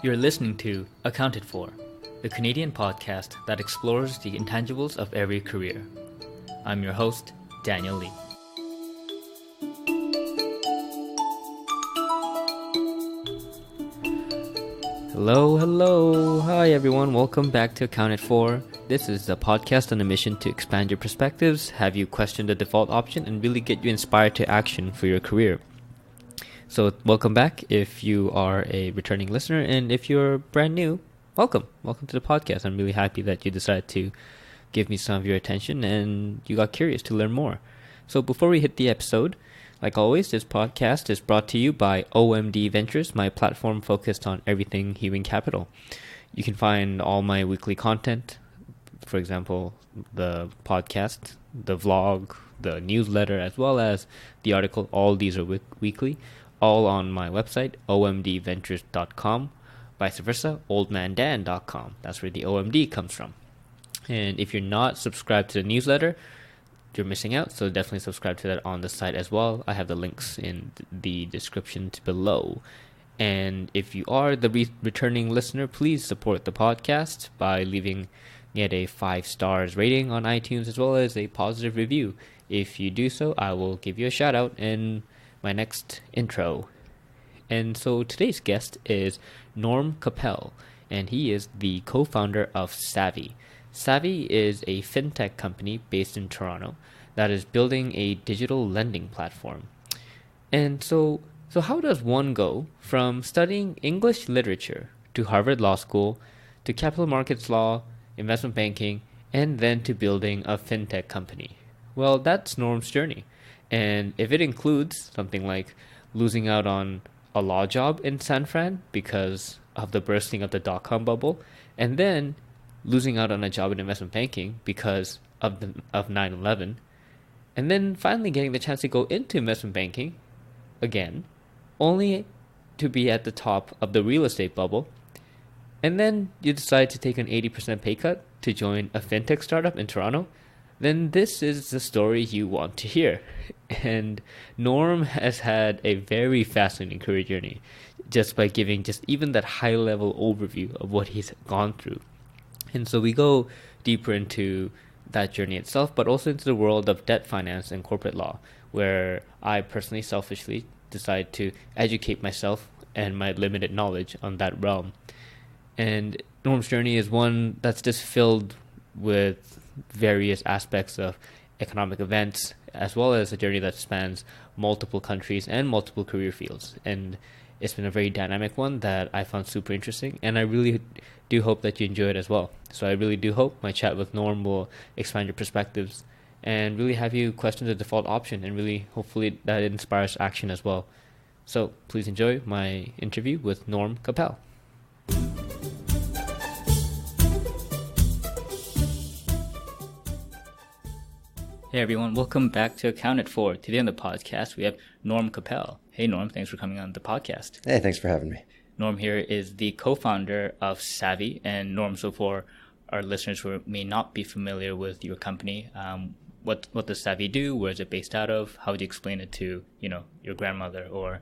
You're listening to Accounted For, the Canadian podcast that explores the intangibles of every career. I'm your host, Daniel Lee. Hello. Hi, everyone. Welcome back to Accounted For. This is a podcast on a mission to expand your perspectives, have you question the default option, and really get you inspired to action for your career. So welcome back if you are a returning listener, and if you're brand new, welcome to the podcast. I'm really happy that you decided to give me some of your attention and you got curious to learn more. So before we hit the episode, like always, this podcast is brought to you by OMD Ventures, my platform focused on everything human capital. You can find all my weekly content, for example, the podcast, the vlog, the newsletter, as well as the article. All these are weekly, all on my website, omdventures.com, vice versa, oldmandan.com. That's where the OMD comes from. And if you're not subscribed to the newsletter, you're missing out, so definitely subscribe to that on the site as well. I have the links in the description below. And if you are the returning listener, please support the podcast by leaving it a 5 stars rating on iTunes as well as a positive review. If you do so, I will give you a shout out in my next intro. And so today's guest is Norm Cappell, and he is the co-founder of Savvyy. Savvyy is a fintech company based in Toronto that is building a digital lending platform. And so how does one go from studying English literature to Harvard Law School to capital markets law, investment banking, and then to building a fintech company? Well, that's Norm's journey. And if it includes something like losing out on a law job in San Fran because of the bursting of the dot-com bubble, and then losing out on a job in investment banking because of 9/11, and then finally getting the chance to go into investment banking again, only to be at the top of the real estate bubble, and then you decide to take an 80% pay cut to join a fintech startup in Toronto, then this is the story you want to hear. And Norm has had a very fascinating career journey just by giving just even that high-level overview of what he's gone through. And so we go deeper into that journey itself, but also into the world of debt finance and corporate law, where I personally selfishly decide to educate myself and my limited knowledge on that realm. And Norm's journey is one that's just filled with various aspects of economic events, as well as a journey that spans multiple countries and multiple career fields. And it's been a very dynamic one that I found super interesting, and I really do hope that you enjoy it as well. So I really do hope my chat with Norm will expand your perspectives and really have you question the default option, and really hopefully that inspires action as well. So please enjoy my interview with Norm Cappell. Hey everyone, welcome back to Accounted For. Today on the podcast, we have Norm Cappell. Hey Norm, thanks for coming on the podcast. Hey, thanks for having me. Norm here is the co-founder of Savvyy. And Norm, so for our listeners who may not be familiar with your company, what does Savvyy do? Where is it based out of? How would you explain it to, your grandmother or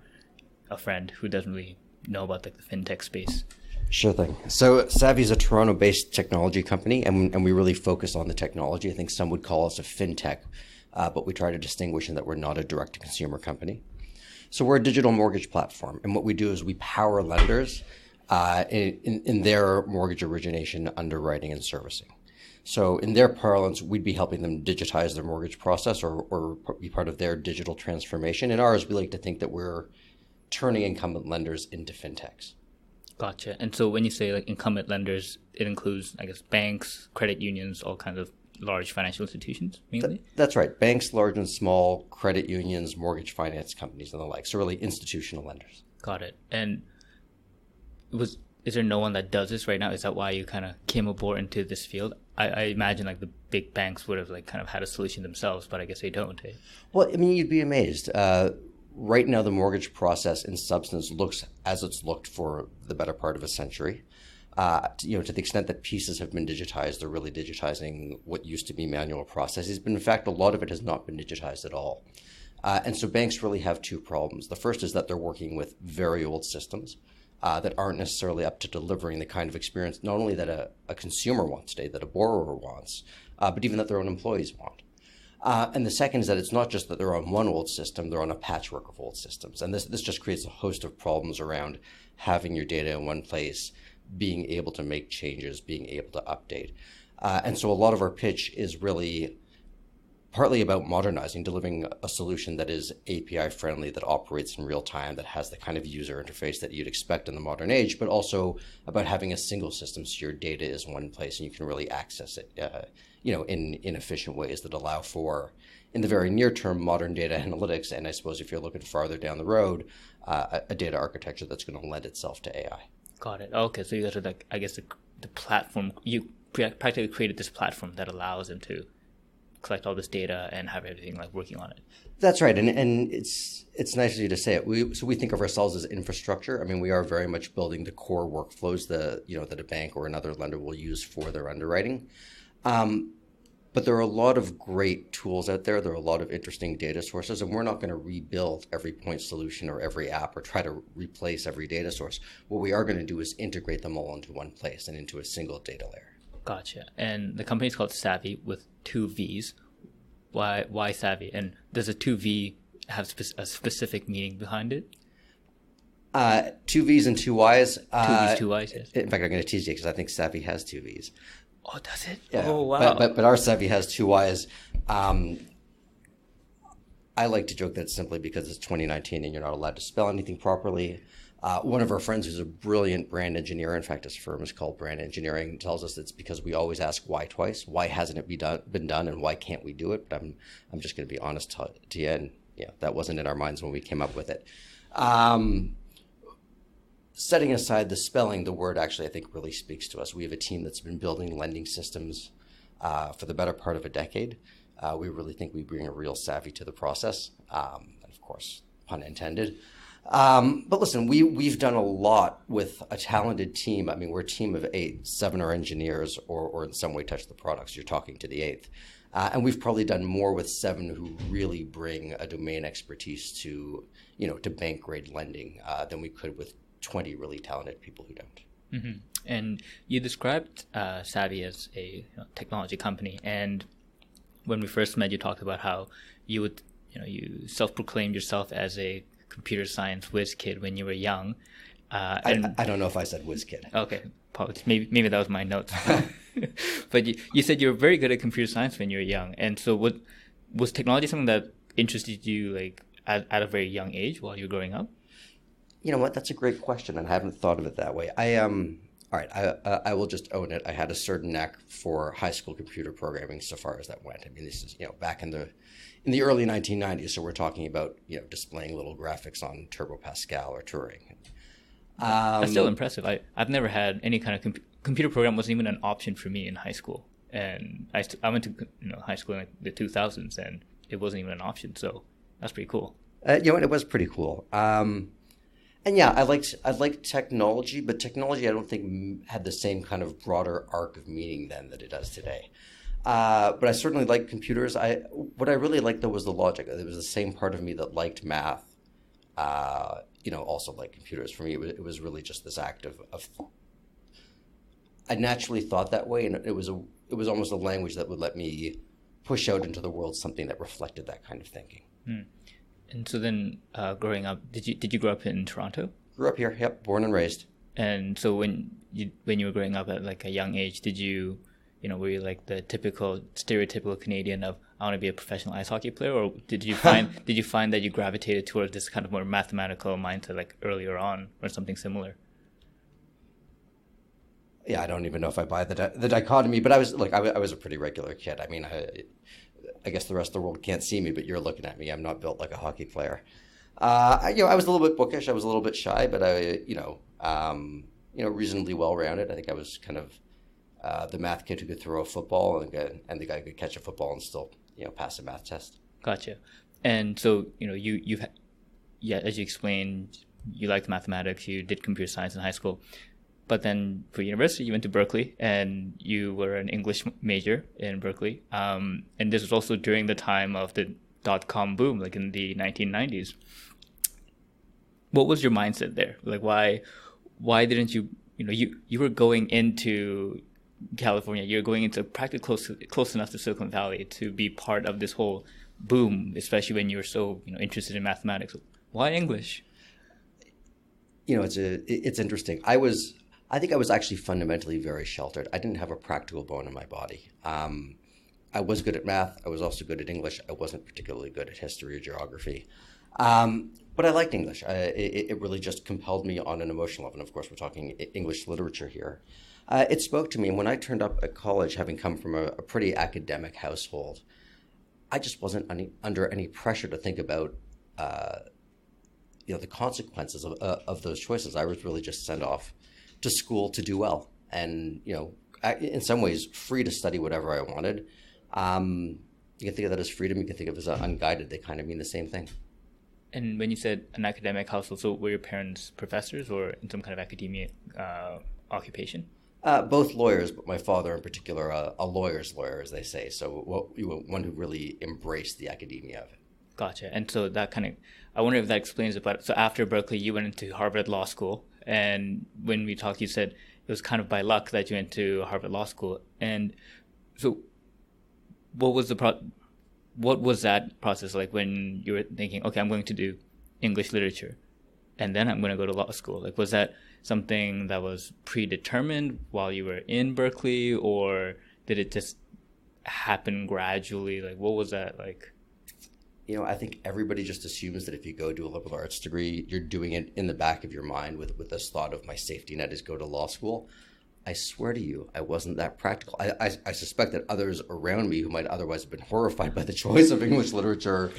a friend who doesn't really know about the fintech space? Sure thing. So Savvyy is a Toronto-based technology company, and we really focus on the technology. I think some would call us a fintech, but we try to distinguish in that we're not a direct-to-consumer company. So we're a digital mortgage platform, and what we do is we power lenders in their mortgage origination, underwriting, and servicing. So in their parlance, we'd be helping them digitize their mortgage process or be part of their digital transformation. In ours, we like to think that we're turning incumbent lenders into fintechs. Gotcha. And so when you say like incumbent lenders, it includes, I guess, banks, credit unions, all kinds of large financial institutions, mainly? That's right. Banks, large and small, credit unions, mortgage finance companies, and the like. So really institutional lenders. Got it. And is there no one that does this right now? Is that why you kind of came aboard into this field? I imagine like the big banks would have like kind of had a solution themselves, but I guess they don't. Eh? Well, I mean, you'd be amazed. Right now, the mortgage process in substance looks as it's looked for the better part of a century. To the extent that pieces have been digitized, they're really digitizing what used to be manual processes. But in fact, a lot of it has not been digitized at all. And so banks really have two problems. The first is that they're working with very old systems. that aren't necessarily up to delivering the kind of experience not only that a consumer wants today, that a borrower wants, but even that their own employees want. And the second is that it's not just that they're on one old system, they're on a patchwork of old systems. And this just creates a host of problems around having your data in one place, being able to make changes, being able to update. And so a lot of our pitch is really partly about modernizing, delivering a solution that is API friendly, that operates in real time, that has the kind of user interface that you'd expect in the modern age, but also about having a single system so your data is in one place and you can really access it in efficient ways that allow for, in the very near term, modern data analytics. And I suppose if you're looking farther down the road, a data architecture that's going to lend itself to AI. Got it. Okay, so you guys are like, I guess the platform, you practically created this platform that allows them to collect all this data and have everything like working on it. That's right, and it's nice of you to say it. We think of ourselves as infrastructure. I mean, we are very much building the core workflows that a bank or another lender will use for their underwriting. But there are a lot of great tools out there. There are a lot of interesting data sources, and we're not going to rebuild every point solution or every app or try to replace every data source. What we are going to do is integrate them all into one place and into a single data layer. Gotcha. And the company is called Savvyy with 2 V's. Why Savvyy? And does a 2V have a specific meaning behind it? 2 V's and 2 Y's. 2 V's, 2 Y's, yes. In fact, I'm going to tease you because I think Savvyy has 2 V's. Oh, does it? Yeah. Oh, wow. But our Savvyy has 2 Y's. I like to joke that it's simply because it's 2019 and you're not allowed to spell anything properly. One of our friends who's a brilliant brand engineer, in fact, his firm is called Brand Engineering, tells us it's because we always ask why twice. Why hasn't it been done, and why can't we do it? But I'm just going to be honest to you, and that wasn't in our minds when we came up with it. Setting aside the spelling, the word actually, I think, really speaks to us. We have a team that's been building lending systems for the better part of a decade. We really think we bring a real savvy to the process, and of course, pun intended. But listen, we've done a lot with a talented team. I mean, we're a team of 8, 7 are engineers or in some way touch the products. You're talking to the 8th. And we've probably done more with 7 who really bring a domain expertise to bank grade lending than we could with 20 really talented people who don't. Mm-hmm. And you described Savvyy as a technology company. And when we first met, you talked about how you self-proclaimed yourself as a computer science whiz kid when you were young. I don't know if I said whiz kid. Okay, apologies. Maybe that was my notes. But you said you were very good at computer science when you were young. And so was technology something that interested you like at a very young age while you were growing up? You know what? That's a great question, and I haven't thought of it that way. All right, I will just own it. I had a certain knack for high school computer programming so far as that went. I mean, this is back in the early 1990s, so we're talking about displaying little graphics on Turbo Pascal or Turing. That's still impressive. I've never had any kind of computer program. Wasn't even an option for me in high school, and I went to high school in like the 2000s, and it wasn't even an option. So that's pretty cool. It was pretty cool. And yeah, I liked technology, but technology I don't think had the same kind of broader arc of meaning then that it does today. But I certainly liked computers. What I really liked though was the logic. It was the same part of me that liked math. Also liked computers. For me, it was really just this act of I naturally thought that way, and it was almost a language that would let me push out into the world something that reflected that kind of thinking. And so then, growing up, did you grow up in Toronto? Grew up here, yep, born and raised. And so when you were growing up at like a young age, did you, were you like the stereotypical Canadian of I want to be a professional ice hockey player, or did you find that you gravitated towards this kind of more mathematical mindset like earlier on, or something similar? Yeah, I don't even know if I buy the dichotomy, but I was a pretty regular kid. I mean, I guess the rest of the world can't see me, but you're looking at me. I'm not built like a hockey player. I was a little bit bookish. I was a little bit shy, but reasonably well-rounded. I think I was kind of the math kid who could throw a football and the guy who could catch a football and still, pass a math test. Gotcha. And so, as you explained, you liked mathematics. You did computer science in high school. But then for university, you went to Berkeley, and you were an English major in Berkeley. And this was also during the time of the .com boom, like in the 1990s. What was your mindset there? Like, why didn't you, you were going into California, you're going into practically close enough to Silicon Valley to be part of this whole boom, especially when you're so, interested in mathematics. Why English? It's interesting. I think I was actually fundamentally very sheltered. I didn't have a practical bone in my body. I was good at math. I was also good at English. I wasn't particularly good at history or geography. But I liked English. It really just compelled me on an emotional level. And of course, we're talking English literature here. It spoke to me. And when I turned up at college, having come from a pretty academic household, I just wasn't under any pressure to think about the consequences of those choices. I was really just sent off to school to do well, and in some ways free to study whatever I wanted. You can think of that as freedom. You can think of it as unguided. They kind of mean the same thing. And when you said an academic household, so were your parents professors or in some kind of academia occupation? Both lawyers, but my father in particular, a lawyer's lawyer, as they say. So one who really embraced the academia of it. Gotcha. And so that kind of, I wonder if that explains it. But so after Berkeley, you went into Harvard Law School. And when we talked, you said it was kind of by luck that you went to Harvard Law School. And so what was that process like when you were thinking, okay, I'm going to do English literature and then I'm going to go to law school? Like, was that something that was predetermined while you were in Berkeley, or did it just happen gradually? Like, what was that like? I think everybody just assumes that if you go do a liberal arts degree, you're doing it in the back of your mind with this thought of my safety net is go to law school. I swear to you, I wasn't that practical. I suspect that others around me who might otherwise have been horrified by the choice of English literature,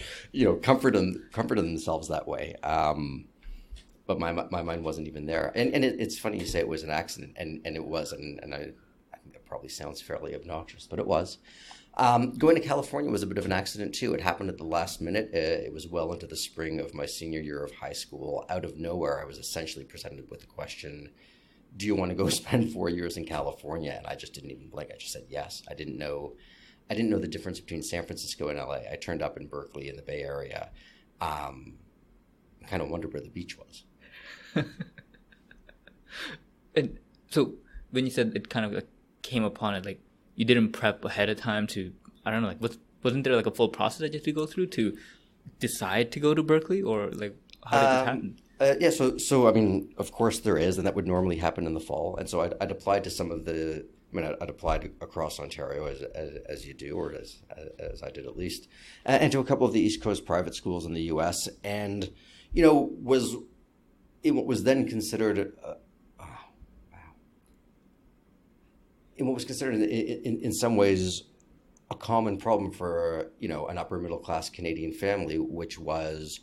comforted themselves that way. But my mind wasn't even there. And it's funny you say it was an accident, and it was, and I think that probably sounds fairly obnoxious, but it was. Going to California was a bit of an accident too. It happened at the last minute. It was well into the spring of my senior year of high school. Out of nowhere, I was essentially presented with the question, do you want to go spend 4 years in California? And I just didn't even blink. I just said yes. I didn't know the difference between San Francisco and LA. I turned up in Berkeley in the Bay Area. I kind of wondered where the beach was. And so when you said it kind of like came upon it, like you didn't prep ahead of time to, I don't know, like wasn't there like a full process that you had to go through to decide to go to Berkeley, or like how did this happen? Yeah, so I mean, of course there is, and that would normally happen in the fall. And so I'd applied to some of the, I'd applied across Ontario as you do, or as I did at least, and to a couple of the East Coast private schools in the U.S. And was in what was then considered, in what was considered in some ways a common problem for an upper middle class Canadian family, which was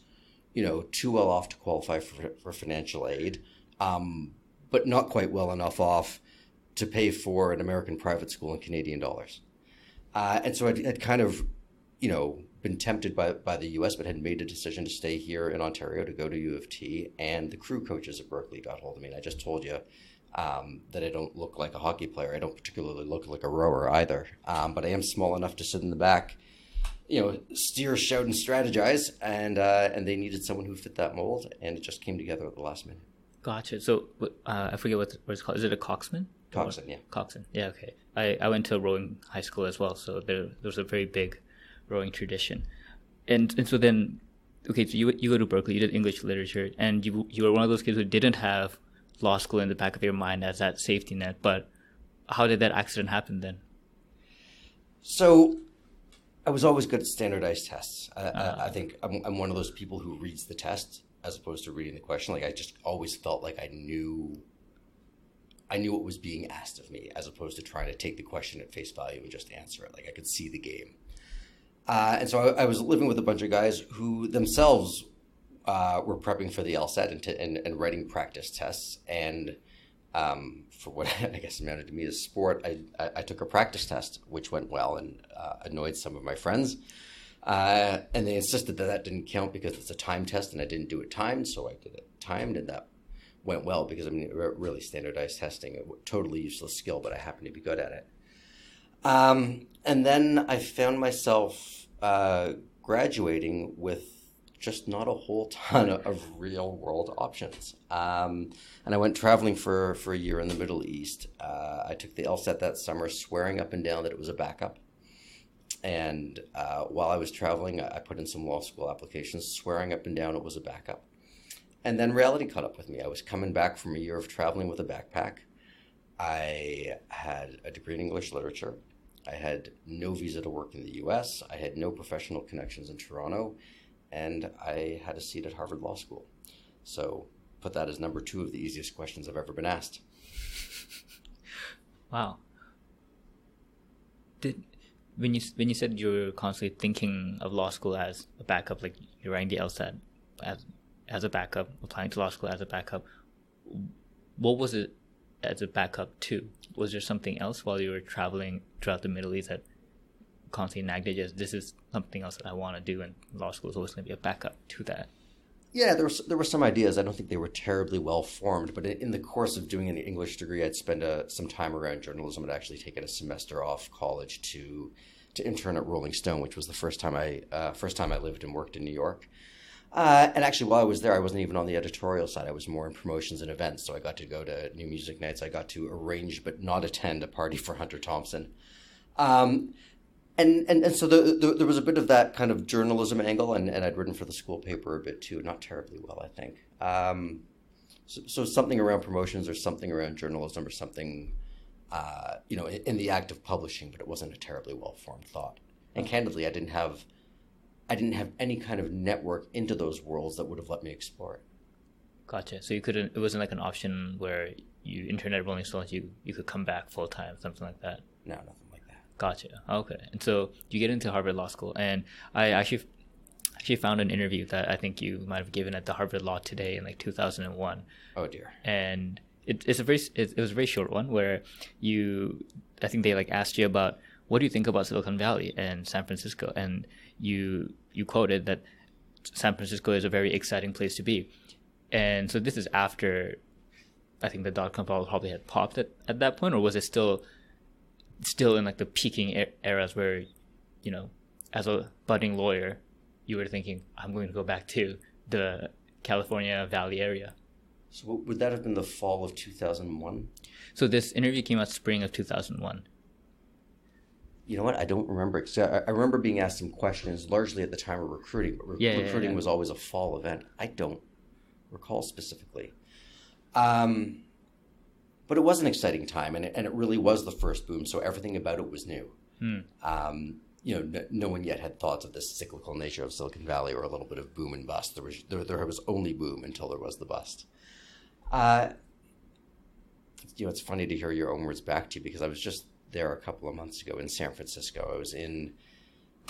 too well off to qualify for financial aid, but not quite well enough off to pay for an American private school in Canadian dollars. And so I'd kind of, been tempted by the U.S., but had made a decision to stay here in Ontario to go to U of T. And the crew coaches at Berkeley got hold of me. And I just told you that I don't look like a hockey player. I don't particularly look like a rower either. But I am small enough to sit in the back, steer, shout, and strategize, and they needed someone who fit that mold, and it just came together at the last minute. Gotcha. So I forget what it's called. Is it a coxsman? Coxsman, yeah. Coxsman, yeah, okay. I went to a rowing high school as well, so there's a very big rowing tradition, and so then, okay, so you go to Berkeley, you did English literature, and you were one of those kids who didn't have law school in the back of your mind as that safety net. But how did that accident happen then? So I was always good at standardized tests. I think I'm one of those people who reads the test as opposed to reading the question. Like I just always felt like I knew what was being asked of me, as opposed to trying to take the question at face value and just answer it. Like I could see the game. And so I was living with a bunch of guys who themselves were prepping for the LSAT and writing practice tests. And for what I guess amounted to me as sport, I took a practice test, which went well and annoyed some of my friends. And they insisted that didn't count because it's a time test and I didn't do it timed. So I did it timed, and that went well because, really standardized testing, a totally useless skill, but I happened to be good at it. And then I found myself graduating with just not a whole ton of real world options. And I went traveling for a year in the Middle East. I took the LSAT that summer, swearing up and down that it was a backup. And while I was traveling, I put in some law school applications, swearing up and down it was a backup. And then reality caught up with me. I was coming back from a year of traveling with a backpack. I had a degree in English literature. I had no visa to work in the US. I had no professional connections in Toronto. And I had a seat at Harvard Law School. So put that as number 2 of the easiest questions I've ever been asked. Wow. When you said you were constantly thinking of law school as a backup, like you're writing the LSAT as a backup, applying to law school as a backup, what was it as a backup to? Was there something else while you were traveling throughout the Middle East that constantly nagged at you as this is something else that I want to do, and law school is always going to be a backup to that? Yeah, there were some ideas. I don't think they were terribly well formed, but in the course of doing an English degree, I'd spend some time around journalism. I'd actually taken a semester off college to intern at Rolling Stone, which was the first time I lived and worked in New York. And actually, while I was there, I wasn't even on the editorial side. I was more in promotions and events. So I got to go to new music nights. I got to arrange but not attend a party for Hunter Thompson. And so there was a bit of that kind of journalism angle, and I'd written for the school paper a bit too, not terribly well, I think. So something around promotions or something around journalism or something, in the act of publishing, but it wasn't a terribly well-formed thought. And candidly, I didn't have any kind of network into those worlds that would have let me explore it. Gotcha. So it wasn't like an option where you interned at Rolling Stones, you could come back full-time, something like that? No, nothing. Gotcha. Okay. And so you get into Harvard Law School, and I actually found an interview that I think you might have given at the Harvard Law Today in like 2001. Oh dear. And it was a very short one where I think they like asked you about what do you think about Silicon Valley and San Francisco, and you quoted that San Francisco is a very exciting place to be. And so this is after I think the dot-com bubble probably had popped at that point, or was it still in like the peaking eras where, as a budding lawyer, you were thinking, I'm going to go back to the California Valley area? So would that have been the fall of 2001? So this interview came out spring of 2001. You know what? I don't remember. I remember being asked some questions largely at the time of recruiting, but recruiting was always a fall event. I don't recall specifically. But it was an exciting time, and it really was the first boom, so everything about it was new. No one yet had thoughts of the cyclical nature of Silicon Valley or a little bit of boom and bust. There was only boom until there was the bust. It's funny to hear your own words back to you, because I was just there a couple of months ago in San Francisco. I was in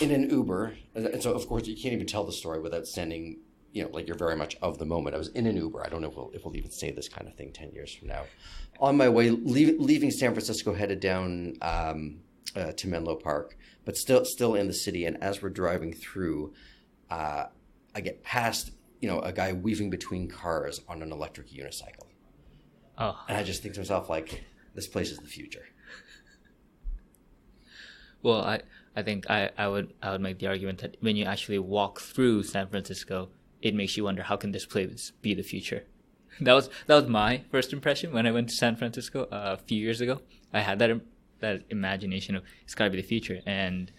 an Uber, and so of course you can't even tell the story without sending, like you're very much of the moment. I was in an Uber. I don't know if we'll even say this kind of thing 10 years from now. On my way, leaving San Francisco, headed down to Menlo Park, but still in the city. And as we're driving through, I get past, a guy weaving between cars on an electric unicycle. Oh. And I just think to myself, like, this place is the future. Well, I think I would make the argument that when you actually walk through San Francisco, it makes you wonder, how can this place be the future? That was my first impression when I went to San Francisco a few years ago. I had that imagination of it's got to be the future, and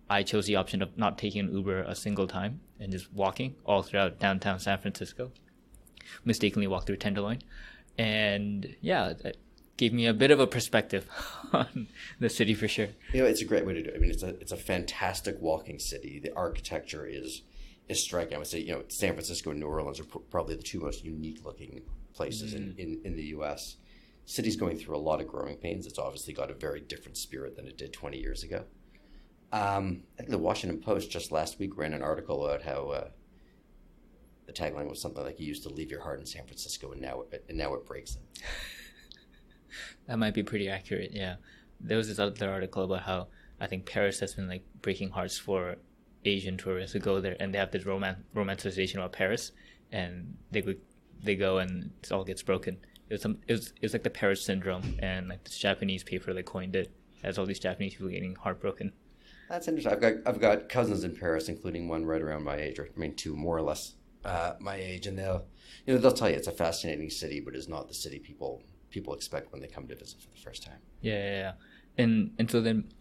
I chose the option of not taking an Uber a single time and just walking all throughout downtown San Francisco. Mistakenly walked through Tenderloin, and yeah, that gave me a bit of a perspective on the city for sure. It's a great way to do it. I mean, it's a fantastic walking city. The architecture is striking. I would say, San Francisco and New Orleans are probably the two most unique looking places in the U.S. City's going through a lot of growing pains. It's obviously got a very different spirit than it did 20 years ago. I think the Washington Post just last week ran an article about how the tagline was something like, "You used to leave your heart in San Francisco, and now it breaks it." That might be pretty accurate. Yeah, there was this other article about how I think Paris has been like breaking hearts for Asian tourists who go there, and they have this romanticization about Paris, and they go and it all gets broken. It was like the Paris syndrome, and like this Japanese paper like coined it as all these Japanese people getting heartbroken. That's interesting. I've got cousins in Paris, including one right around my age, or I mean, two more or less my age, and they'll tell you it's a fascinating city, but it's not the city people expect when they come to visit for the first time. Yeah. And so then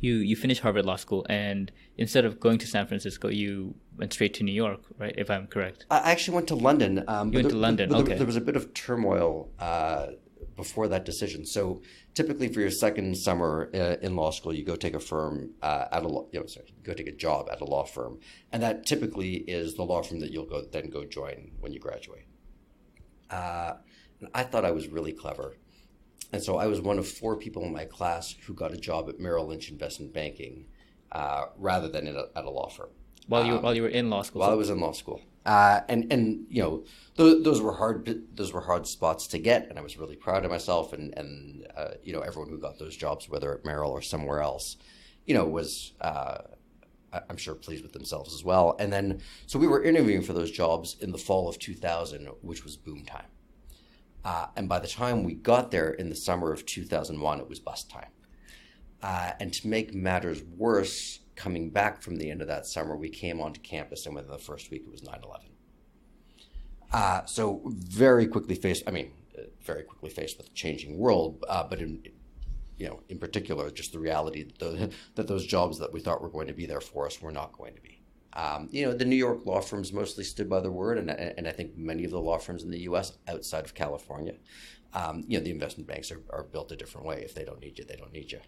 you finished Harvard Law School, and instead of going to San Francisco, you went straight to New York, right? If I'm correct. I actually went to London. You went to London, okay. There was a bit of turmoil before that decision. So typically for your second summer in law school, you go take a firm go take a job at a law firm, and that typically is the law firm that you'll go join when you graduate. And I thought I was really clever, and so I was one of 4 people in my class who got a job at Merrill Lynch Investment Banking rather than at a law firm. While you were in law school. While I was in law school, and those were hard spots to get, and I was really proud of myself, and everyone who got those jobs, whether at Merrill or somewhere else, was I'm sure pleased with themselves as well. And then so we were interviewing for those jobs in the fall of 2000, which was boom time, and by the time we got there in the summer of 2001, it was bust time, and to make matters worse, coming back from the end of that summer, we came onto campus, and within the first week, it was 9/11. So very quickly faced with a changing world, but in particular, just the reality that those jobs that we thought were going to be there for us were not going to be. The New York law firms mostly stood by their word, and I think many of the law firms in the U.S. outside of California, the investment banks are built a different way. If they don't need you, they don't need you.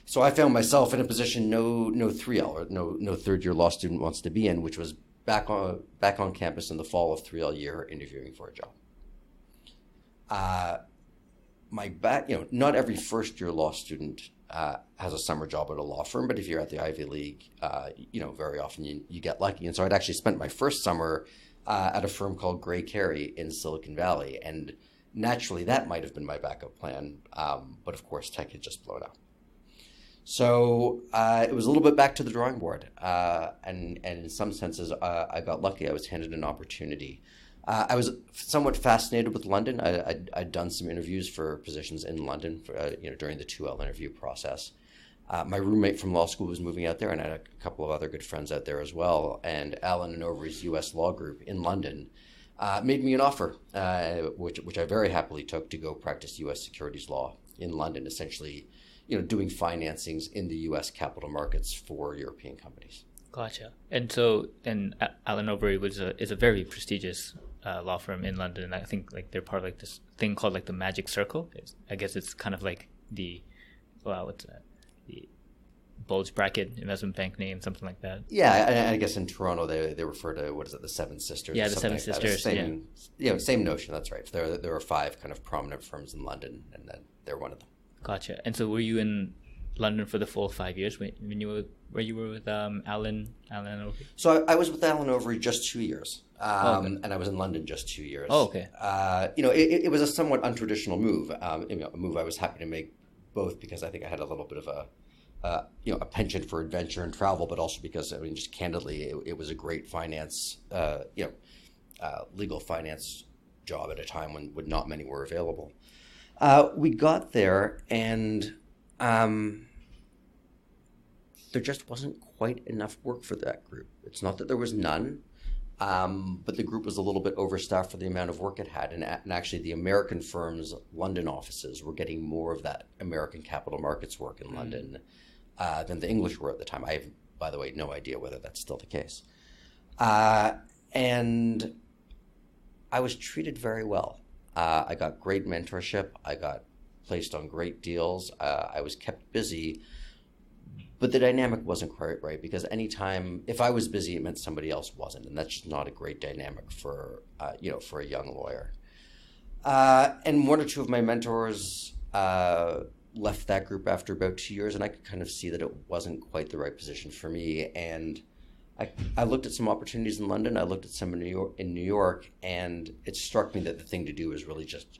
So I found myself in a position no 3L or no third-year law student wants to be in, which was back on campus in the fall of 3L year interviewing for a job. Not every first-year law student has a summer job at a law firm, but if you're at the Ivy League, very often you get lucky. And so I'd actually spent my first summer at a firm called Gray Carey in Silicon Valley, and naturally that might have been my backup plan, but of course tech had just blown up. So it was a little bit back to the drawing board, and in some senses, I got lucky. I was handed an opportunity. I was somewhat fascinated with London. I'd done some interviews for positions in London, during the 2L interview process. My roommate from law school was moving out there, and I had a couple of other good friends out there as well. And Allen & Overy's U.S. law group in London made me an offer, which I very happily took, to go practice U.S. securities law in London, essentially doing financings in the U.S. capital markets for European companies. Gotcha. And so, Allen Overy is a very prestigious law firm in London. I think they're part of this thing called the Magic Circle. I guess it's kind of like the bulge bracket investment bank name, something like that. Yeah, I guess in Toronto they refer to, what is it, the Seven Sisters? Yeah, the Seven Sisters. Same notion. That's right. There are 5 kind of prominent firms in London, and then they're one of them. Gotcha. And so, were you in London for the full 5 years when you were with Allen Overy? So I was with Allen Overy just 2 years, Okay. and I was in London just 2 years. Oh, okay. It was a somewhat untraditional move. A move I was happy to make, both because I think I had a little bit of a penchant for adventure and travel, but also because, just candidly, it was a great finance, legal finance job at a time when not many were available. We got there, and there just wasn't quite enough work for that group. It's not that there was none, but the group was a little bit overstaffed for the amount of work it had. And actually, the American firm's London offices were getting more of that American capital markets work in London than the English were at the time. I have, by the way, no idea whether that's still the case. And I was treated very well. I got great mentorship. I got placed on great deals. I was kept busy, but the dynamic wasn't quite right, because anytime, if I was busy, it meant somebody else wasn't, and that's just not a great dynamic for a young lawyer. And one or two of my mentors left that group after about 2 years, and I could kind of see that it wasn't quite the right position for me. And I looked at some opportunities in London. I looked at some in New York, and it struck me that the thing to do is really just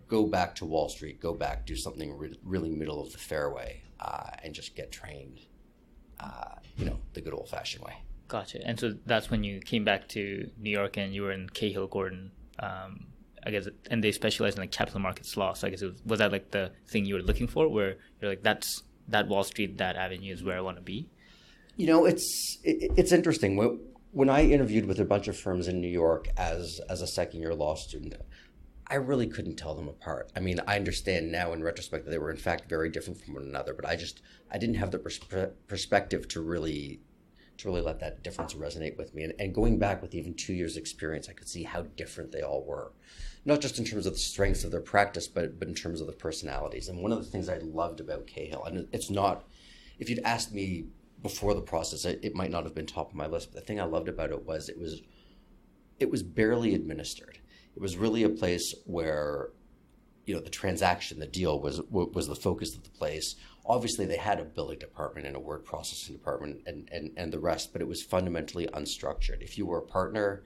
go back to Wall Street, do something really middle of the fairway, and just get trained, the good old-fashioned way. Gotcha. And so that's when you came back to New York, and you were in Cahill Gordon, I guess, and they specialize in capital markets law. So I guess was that the thing you were looking for, where you're that Wall Street, that avenue is where I want to be? It's interesting. When I interviewed with a bunch of firms in New York as a second-year law student, I really couldn't tell them apart. I mean, I understand now in retrospect that they were in fact very different from one another, but I didn't have the perspective to really let that difference resonate with me. And going back with even 2 years experience, I could see how different they all were, not just in terms of the strengths of their practice, but in terms of the personalities. And one of the things I loved about Cahill, and it's not, if you'd asked me before the process, it might not have been top of my list, but the thing I loved about it was it was barely administered. It was really a place where, the transaction, the deal was the focus of the place. Obviously, they had a billing department and a word processing department and the rest, but it was fundamentally unstructured. If you were a partner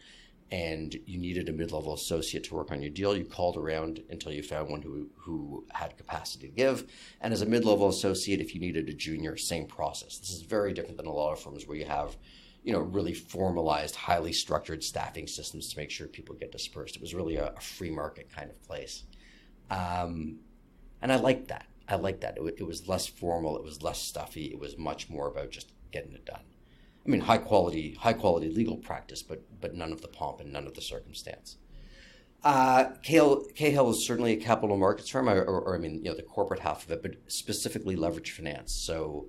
and you needed a mid-level associate to work on your deal, you called around until you found one who had capacity to give. And as a mid-level associate, if you needed a junior, same process. This is very different than a lot of firms where you have really formalized, highly structured staffing systems to make sure people get dispersed. It was really a free market kind of place. And I liked that. It was less formal. It was less stuffy. It was much more about just getting it done. I mean, high quality legal practice, but none of the pomp and none of the circumstance. Cahill is certainly a capital markets firm, or the corporate half of it, but specifically leverage finance. So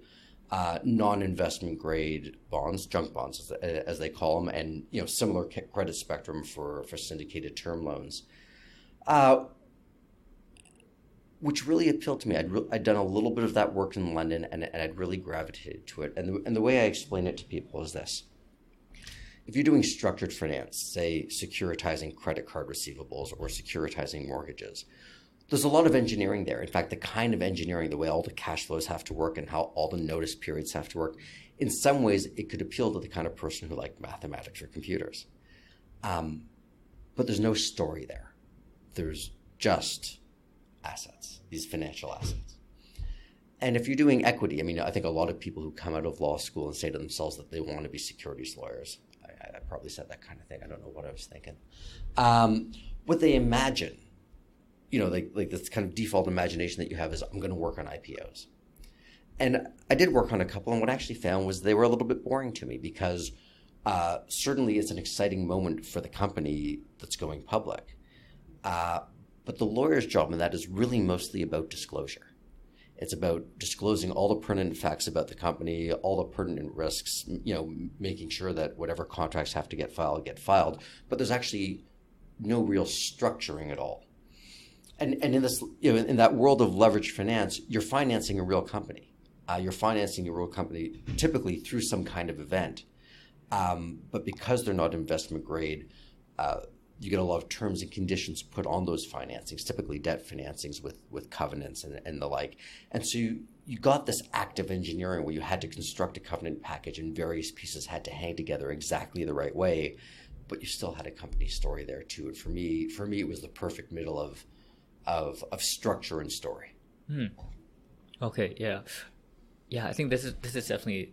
non-investment grade bonds, junk bonds as they call them, and similar credit spectrum for syndicated term loans. Which really appealed to me. I'd done a little bit of that work in London, and I'd really gravitated to it. And the way I explain it to people is this. If you're doing structured finance, say securitizing credit card receivables or securitizing mortgages, there's a lot of engineering there. In fact, the kind of engineering, the way all the cash flows have to work and how all the notice periods have to work, in some ways it could appeal to the kind of person who liked mathematics or computers. But there's no story there. There's just assets, these financial assets. And if you're doing equity, I think a lot of people who come out of law school and say to themselves that they want to be securities lawyers, I probably said that kind of thing. I don't know what I was thinking. What they imagine, like this kind of default imagination that you have is, I'm going to work on IPOs. And I did work on a couple, and what I actually found was they were a little bit boring to me because certainly it's an exciting moment for the company that's going public. But the lawyer's job in that is really mostly about disclosure. It's about disclosing all the pertinent facts about the company, all the pertinent risks, making sure that whatever contracts have to get filed. But there's actually no real structuring at all. And in this, in that world of leveraged finance, you're financing a real company. You're financing a real company typically through some kind of event. But because they're not investment grade, you get a lot of terms and conditions put on those financings, typically debt financings with covenants and the like. And so you got this active engineering where you had to construct a covenant package and various pieces had to hang together exactly the right way, but you still had a company story there too. And for me, it was the perfect middle of structure and story. Okay, yeah. Yeah, I think this is definitely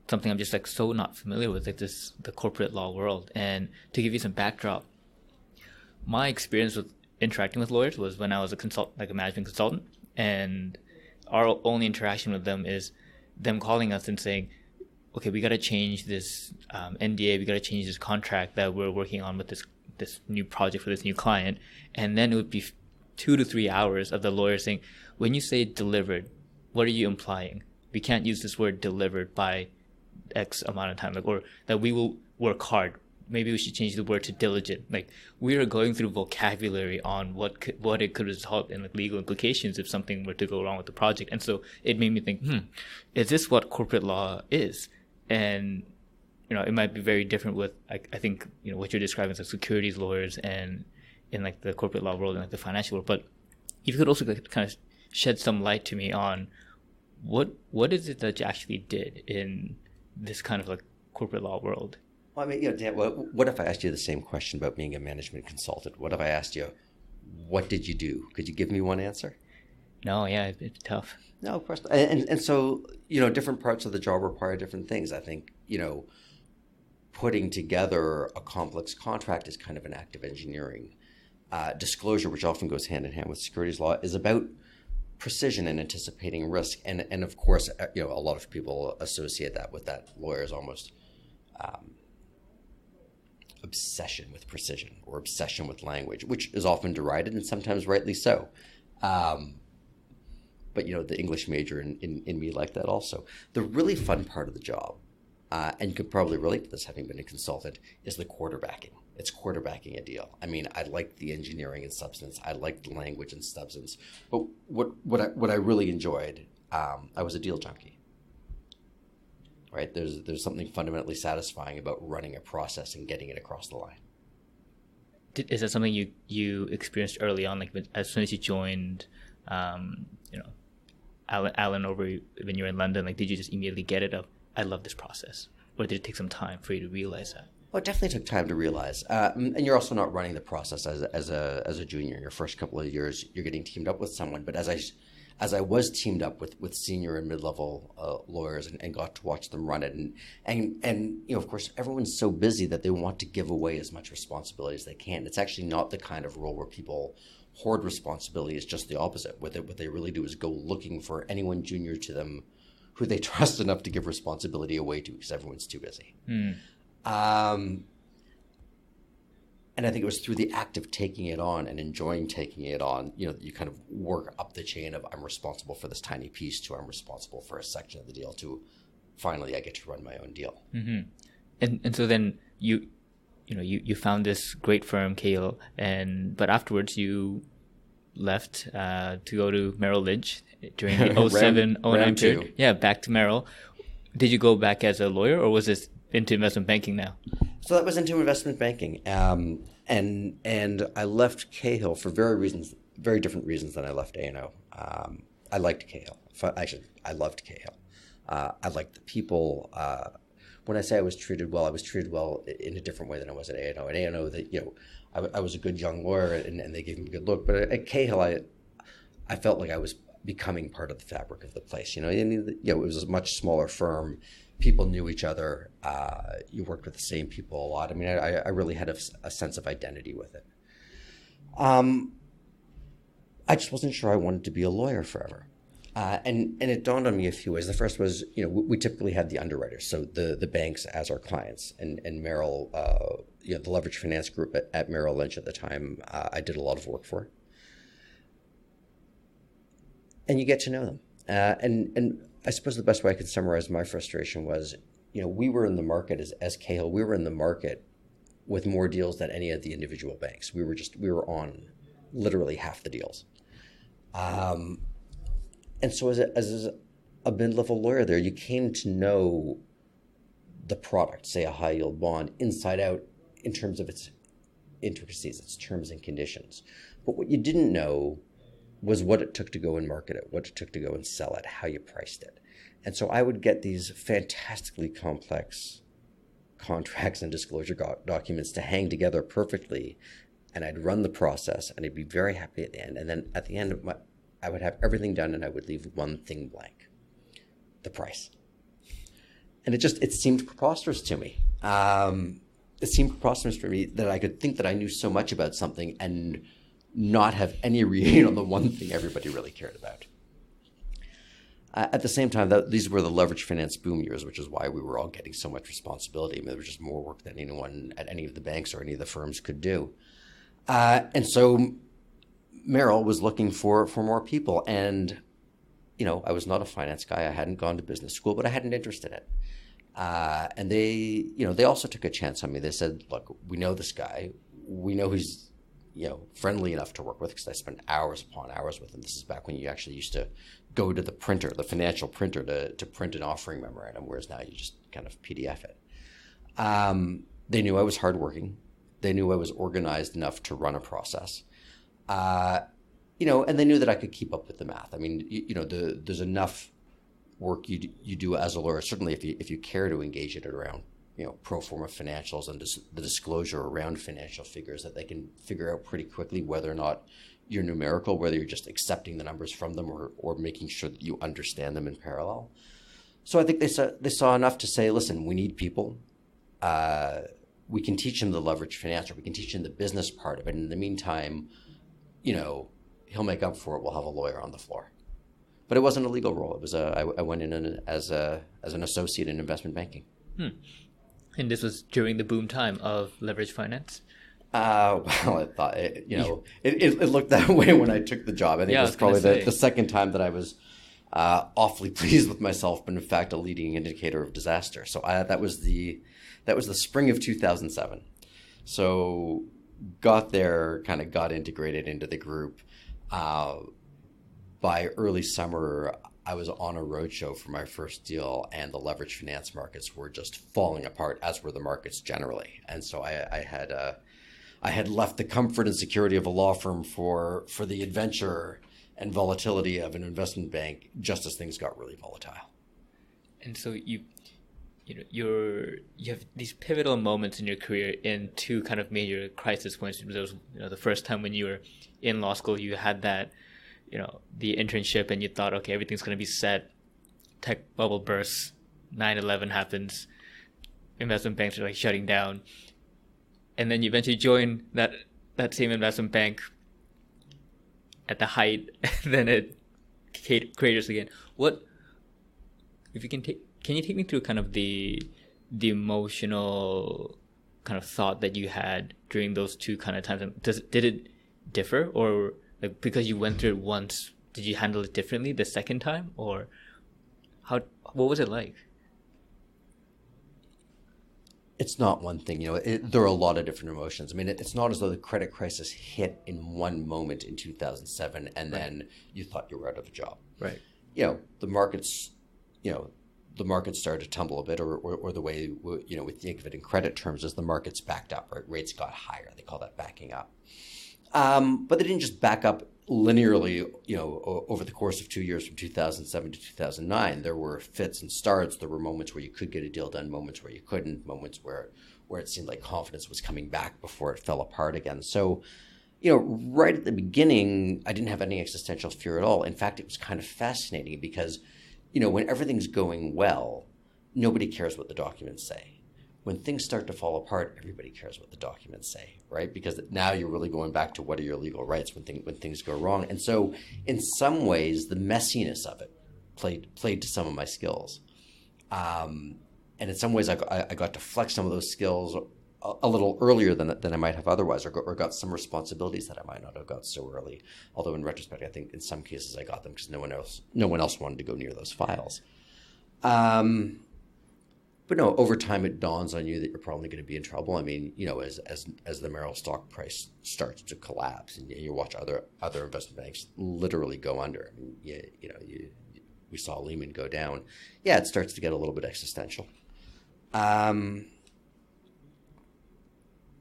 something I'm just so not familiar with, the corporate law world. And to give you some backdrop, my experience with interacting with lawyers was when I was a management consultant, and our only interaction with them is them calling us and saying, okay, we got to change this NDA, we got to change this contract that we're working on with this new project for this new client. And then it would be 2 to 3 hours of the lawyer saying, when you say delivered, what are you implying? We can't use this word delivered by X amount of time, or that we will work hard. Maybe we should change the word to diligent. We are going through vocabulary on what it could result in legal implications if something were to go wrong with the project. And so it made me think, is this what corporate law is? And it might be very different with I think what you're describing as securities lawyers and in the corporate law world and the financial world. But if you could also kind of shed some light to me on what is it that you actually did in this kind of corporate law world? Well, Dan, what if I asked you the same question about being a management consultant? What if I asked you, what did you do? Could you give me one answer? No, yeah, it's tough. No, of course not. And so, different parts of the job require different things. I think, putting together a complex contract is kind of an act of engineering. Disclosure, which often goes hand in hand with securities law, is about precision and anticipating risk. And of course, a lot of people associate that with that lawyer's almost obsession with precision or obsession with language, which is often derided and sometimes rightly so. But the English major in me like that also. The really fun part of the job, and you could probably relate to this having been a consultant, is the quarterbacking. It's quarterbacking a deal. I mean, I like the engineering and substance. I like the language and substance. But what I really enjoyed, I was a deal junkie. Right? There's something fundamentally satisfying about running a process and getting it across the line. Is that something you experienced early on, like as soon as you joined, Alan over when you were in London? Like, did you just immediately get it of, I love this process, or did it take some time for you to realize that? Well, it definitely took time to realize, and you're also not running the process as a junior. Your first couple of years, you're getting teamed up with someone. But as I was teamed up with senior and mid-level lawyers and got to watch them run it, and of course, everyone's so busy that they want to give away as much responsibility as they can. It's actually not the kind of role where people hoard responsibility. It's just the opposite. What they really do is go looking for anyone junior to them who they trust enough to give responsibility away to, because everyone's too busy. And I think it was through the act of taking it on and enjoying taking it on, you kind of work up the chain of, I'm responsible for this tiny piece, to I'm responsible for a section of the deal, to finally I get to run my own deal. Mm-hmm. And so then you found this great firm, Cahill, but afterwards you left to go to Merrill Lynch during the 07-09 period. Yeah, back to Merrill. Did you go back as a lawyer, or was this into investment banking now? So that was into investment banking, and I left Cahill for very different reasons than I left A&O. I liked Cahill. Actually, I loved Cahill. I liked the people. When I say I was treated well in a different way than I was at A&O. At A&O, I was a good young lawyer, and they gave me a good look. But at Cahill, I felt like I was becoming part of the fabric of the place. It was a much smaller firm. People knew each other. You worked with the same people a lot. I mean, I really had a sense of identity with it. I just wasn't sure I wanted to be a lawyer forever. And it dawned on me a few ways. The first was, we typically had the underwriters, so the banks as our clients, and Merrill, the leverage finance group at Merrill Lynch at the time, I did a lot of work for. And you get to know them. And I suppose the best way I could summarize my frustration was, we were in the market as Cahill, we were in the market with more deals than any of the individual banks. We were on literally half the deals. And so as a mid-level lawyer there, you came to know the product, say a high yield bond, inside out in terms of its intricacies, its terms and conditions. But what you didn't know was what it took to go and market it, what it took to go and sell it, how you priced it. And so I would get these fantastically complex contracts and disclosure documents to hang together perfectly, and I'd run the process, and I'd be very happy at the end. And then at the end I would have everything done, and I would leave one thing blank: the price. And it seemed preposterous to me. It seemed preposterous for me that I could think that I knew so much about something and not have any reading on the one thing everybody really cared about. At the same time, these were the leverage finance boom years, which is why we were all getting so much responsibility. I mean, there was just more work than anyone at any of the banks or any of the firms could do. And so Merrill was looking for more people. And, I was not a finance guy. I hadn't gone to business school, but I had an interest in it. And they also took a chance on me. They said, look, we know this guy. We know he's, friendly enough to work with, because I spent hours upon hours with him. This is back when you actually used to go to the printer, the financial printer, to print an offering memorandum, whereas now you just kind of PDF it. They knew I was hardworking. They knew I was organized enough to run a process. And they knew that I could keep up with the math. I mean, there's enough work you do as a lawyer, certainly if you care to engage in it around, pro forma financials and the disclosure around financial figures, that they can figure out pretty quickly whether or not you're numerical, whether you're just accepting the numbers from them or making sure that you understand them in parallel. So I think they saw enough to say, listen, we need people. We can teach him the leverage finance, or we can teach him the business part of it. And in the meantime, he'll make up for it. We'll have a lawyer on the floor. But it wasn't a legal role. It was I went in as an associate in investment banking. And this was during the boom time of leverage finance? Well, I thought, it looked that way when I took the job. I think it was probably the second time that I was awfully pleased with myself, but in fact a leading indicator of disaster. So that was the spring of 2007. So got there, kind of got integrated into the group. By early summer, I was on a roadshow for my first deal, and the leverage finance markets were just falling apart, as were the markets generally. And so I had left the comfort and security of a law firm for the adventure and volatility of an investment bank, just as things got really volatile. And so you have these pivotal moments in your career in two kind of major crisis points. There was, the first time when you were in law school, you had that, the internship, and you thought, okay, everything's going to be set. Tech bubble bursts, 9/11 happens, investment banks are like shutting down, and then you eventually join that same investment bank at the height, and then it craters again. What, if you can you take me through kind of the emotional kind of thought that you had during those two kind of times? Did it differ, or like because you went through it once, did you handle it differently the second time, or what was it like? It's not one thing, there are a lot of different emotions. I mean, it's not as though the credit crisis hit in one moment in 2007 and then you thought you were out of a job. Right. The markets, the markets started to tumble a bit, or the way, we think of it in credit terms is the markets backed up, right? Rates got higher. They call that backing up. But they didn't just back up linearly, over the course of 2 years from 2007 to 2009. There were fits and starts. There were moments where you could get a deal done, moments where you couldn't, moments where it seemed like confidence was coming back before it fell apart again. So, right at the beginning, I didn't have any existential fear at all. In fact, it was kind of fascinating because, when everything's going well, nobody cares what the documents say. When things start to fall apart, everybody cares what the documents say, right? Because now you're really going back to what are your legal rights when things go wrong. And so in some ways, the messiness of it played to some of my skills. And in some ways, I got to flex some of those skills a little earlier than I might have otherwise, or got some responsibilities that I might not have got so early. Although in retrospect, I think in some cases I got them because no one else wanted to go near those files. But no, over time it dawns on you that you're probably going to be in trouble. I mean, as the Merrill stock price starts to collapse, and you watch other investment banks literally go under. I mean, we saw Lehman go down. Yeah, it starts to get a little bit existential. And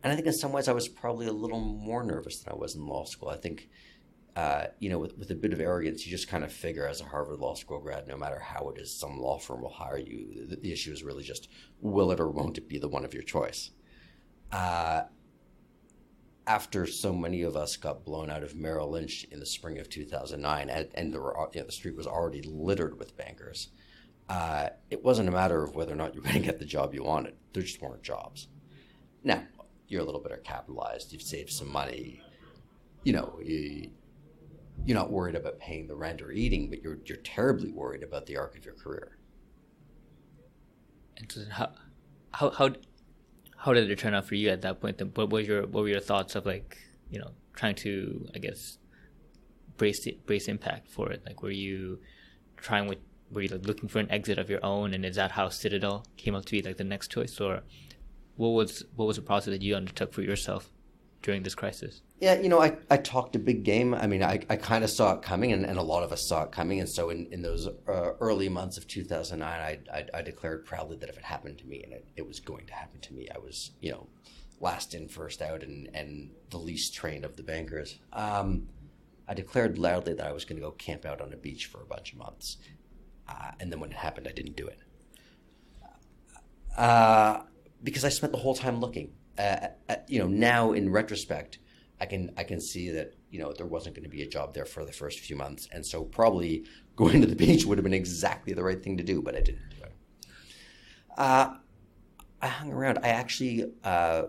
I think in some ways I was probably a little more nervous than I was in law school. I think, with a bit of arrogance, you just kind of figure as a Harvard Law School grad, no matter how it is, some law firm will hire you. The issue is really just, will it or won't it be the one of your choice? After so many of us got blown out of Merrill Lynch in the spring of 2009, and there were, the street was already littered with bankers, it wasn't a matter of whether or not you were going to get the job you wanted. There just weren't jobs. Now, you're a little better capitalized. You've saved some money. You're not worried about paying the rent or eating, but you're terribly worried about the arc of your career. And so how did it turn out for you at that point? Then what were your thoughts of trying to, I guess, brace impact for it? Like, were you looking for an exit of your own, and is that how Citadel came up to be like the next choice, or what was the process that you undertook for yourself during this crisis? Yeah, I talked a big game. I mean, I kind of saw it coming, and a lot of us saw it coming. And so in those early months of 2009, I declared proudly that if it happened to me, and it was going to happen to me, I was, last in, first out, and the least trained of the bankers. I declared loudly that I was going to go camp out on a beach for a bunch of months. And then when it happened, I didn't do it. Because I spent the whole time looking. Now in retrospect, I can see that there wasn't going to be a job there for the first few months, and so probably going to the beach would have been exactly the right thing to do, but I didn't do it. I hung around. I actually,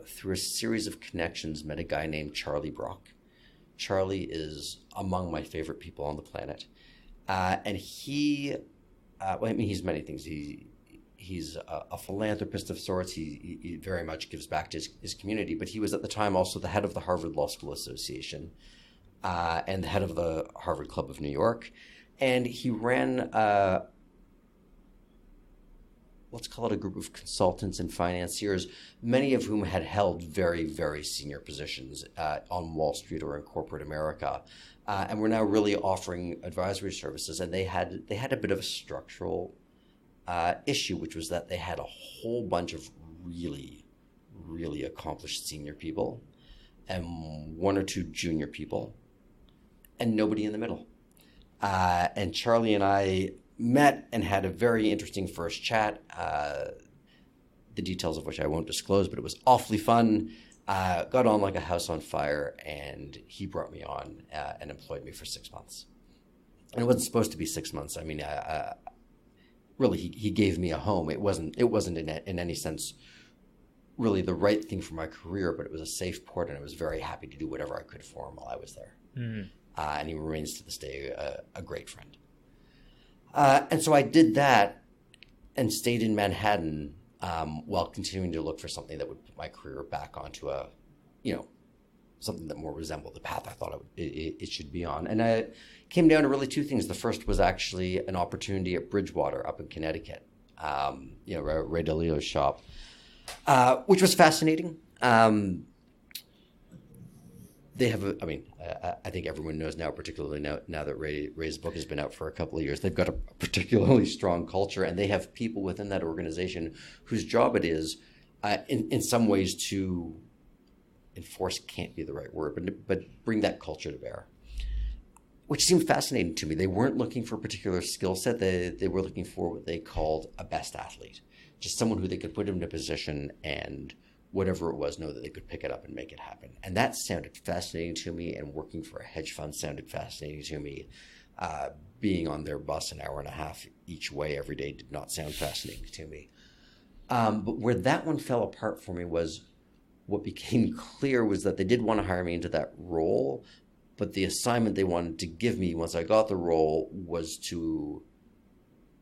through a series of connections, met a guy named Charlie Brock. Charlie is among my favorite people on the planet. And he, well, I mean, he's many things. He's a philanthropist of sorts. He very much gives back to his community, but he was at the time also the head of the Harvard Law School Association and the head of the Harvard Club of New York. And he ran, let's call it a group of consultants and financiers, many of whom had held very, very senior positions on Wall Street or in corporate America. And were now really offering advisory services. And they had a bit of a structural issue, which was that they had a whole bunch of really, really accomplished senior people and one or two junior people and nobody in the middle. And Charlie and I met and had a very interesting first chat, the details of which I won't disclose, but it was awfully fun. Got on like a house on fire, and he brought me on and employed me for 6 months. And it wasn't supposed to be 6 months. I mean, really, he gave me a home. It wasn't in any sense really the right thing for my career, but it was a safe port, and I was very happy to do whatever I could for him while I was there. Mm-hmm. And he remains to this day a great friend. And so I did that and stayed in Manhattan while continuing to look for something that would put my career back onto something that more resembled the path I thought it should be on. And I came down to really two things. The first was actually an opportunity at Bridgewater up in Connecticut, Ray Dalio's shop, which was fascinating. They have, I think everyone knows now, particularly now that Ray's book has been out for a couple of years, they've got a particularly strong culture, and they have people within that organization whose job it is, in some ways, to enforce can't be the right word, but bring that culture to bear, which seemed fascinating to me. They weren't looking for a particular skill set. They were looking for what they called a best athlete, just someone who they could put into a position and whatever it was, know that they could pick it up and make it happen. And that sounded fascinating to me, and working for a hedge fund sounded fascinating to me. Being on their bus an hour and a half each way every day did not sound fascinating to me. But where that one fell apart for me was what became clear was that they did want to hire me into that role, but the assignment they wanted to give me once I got the role was to,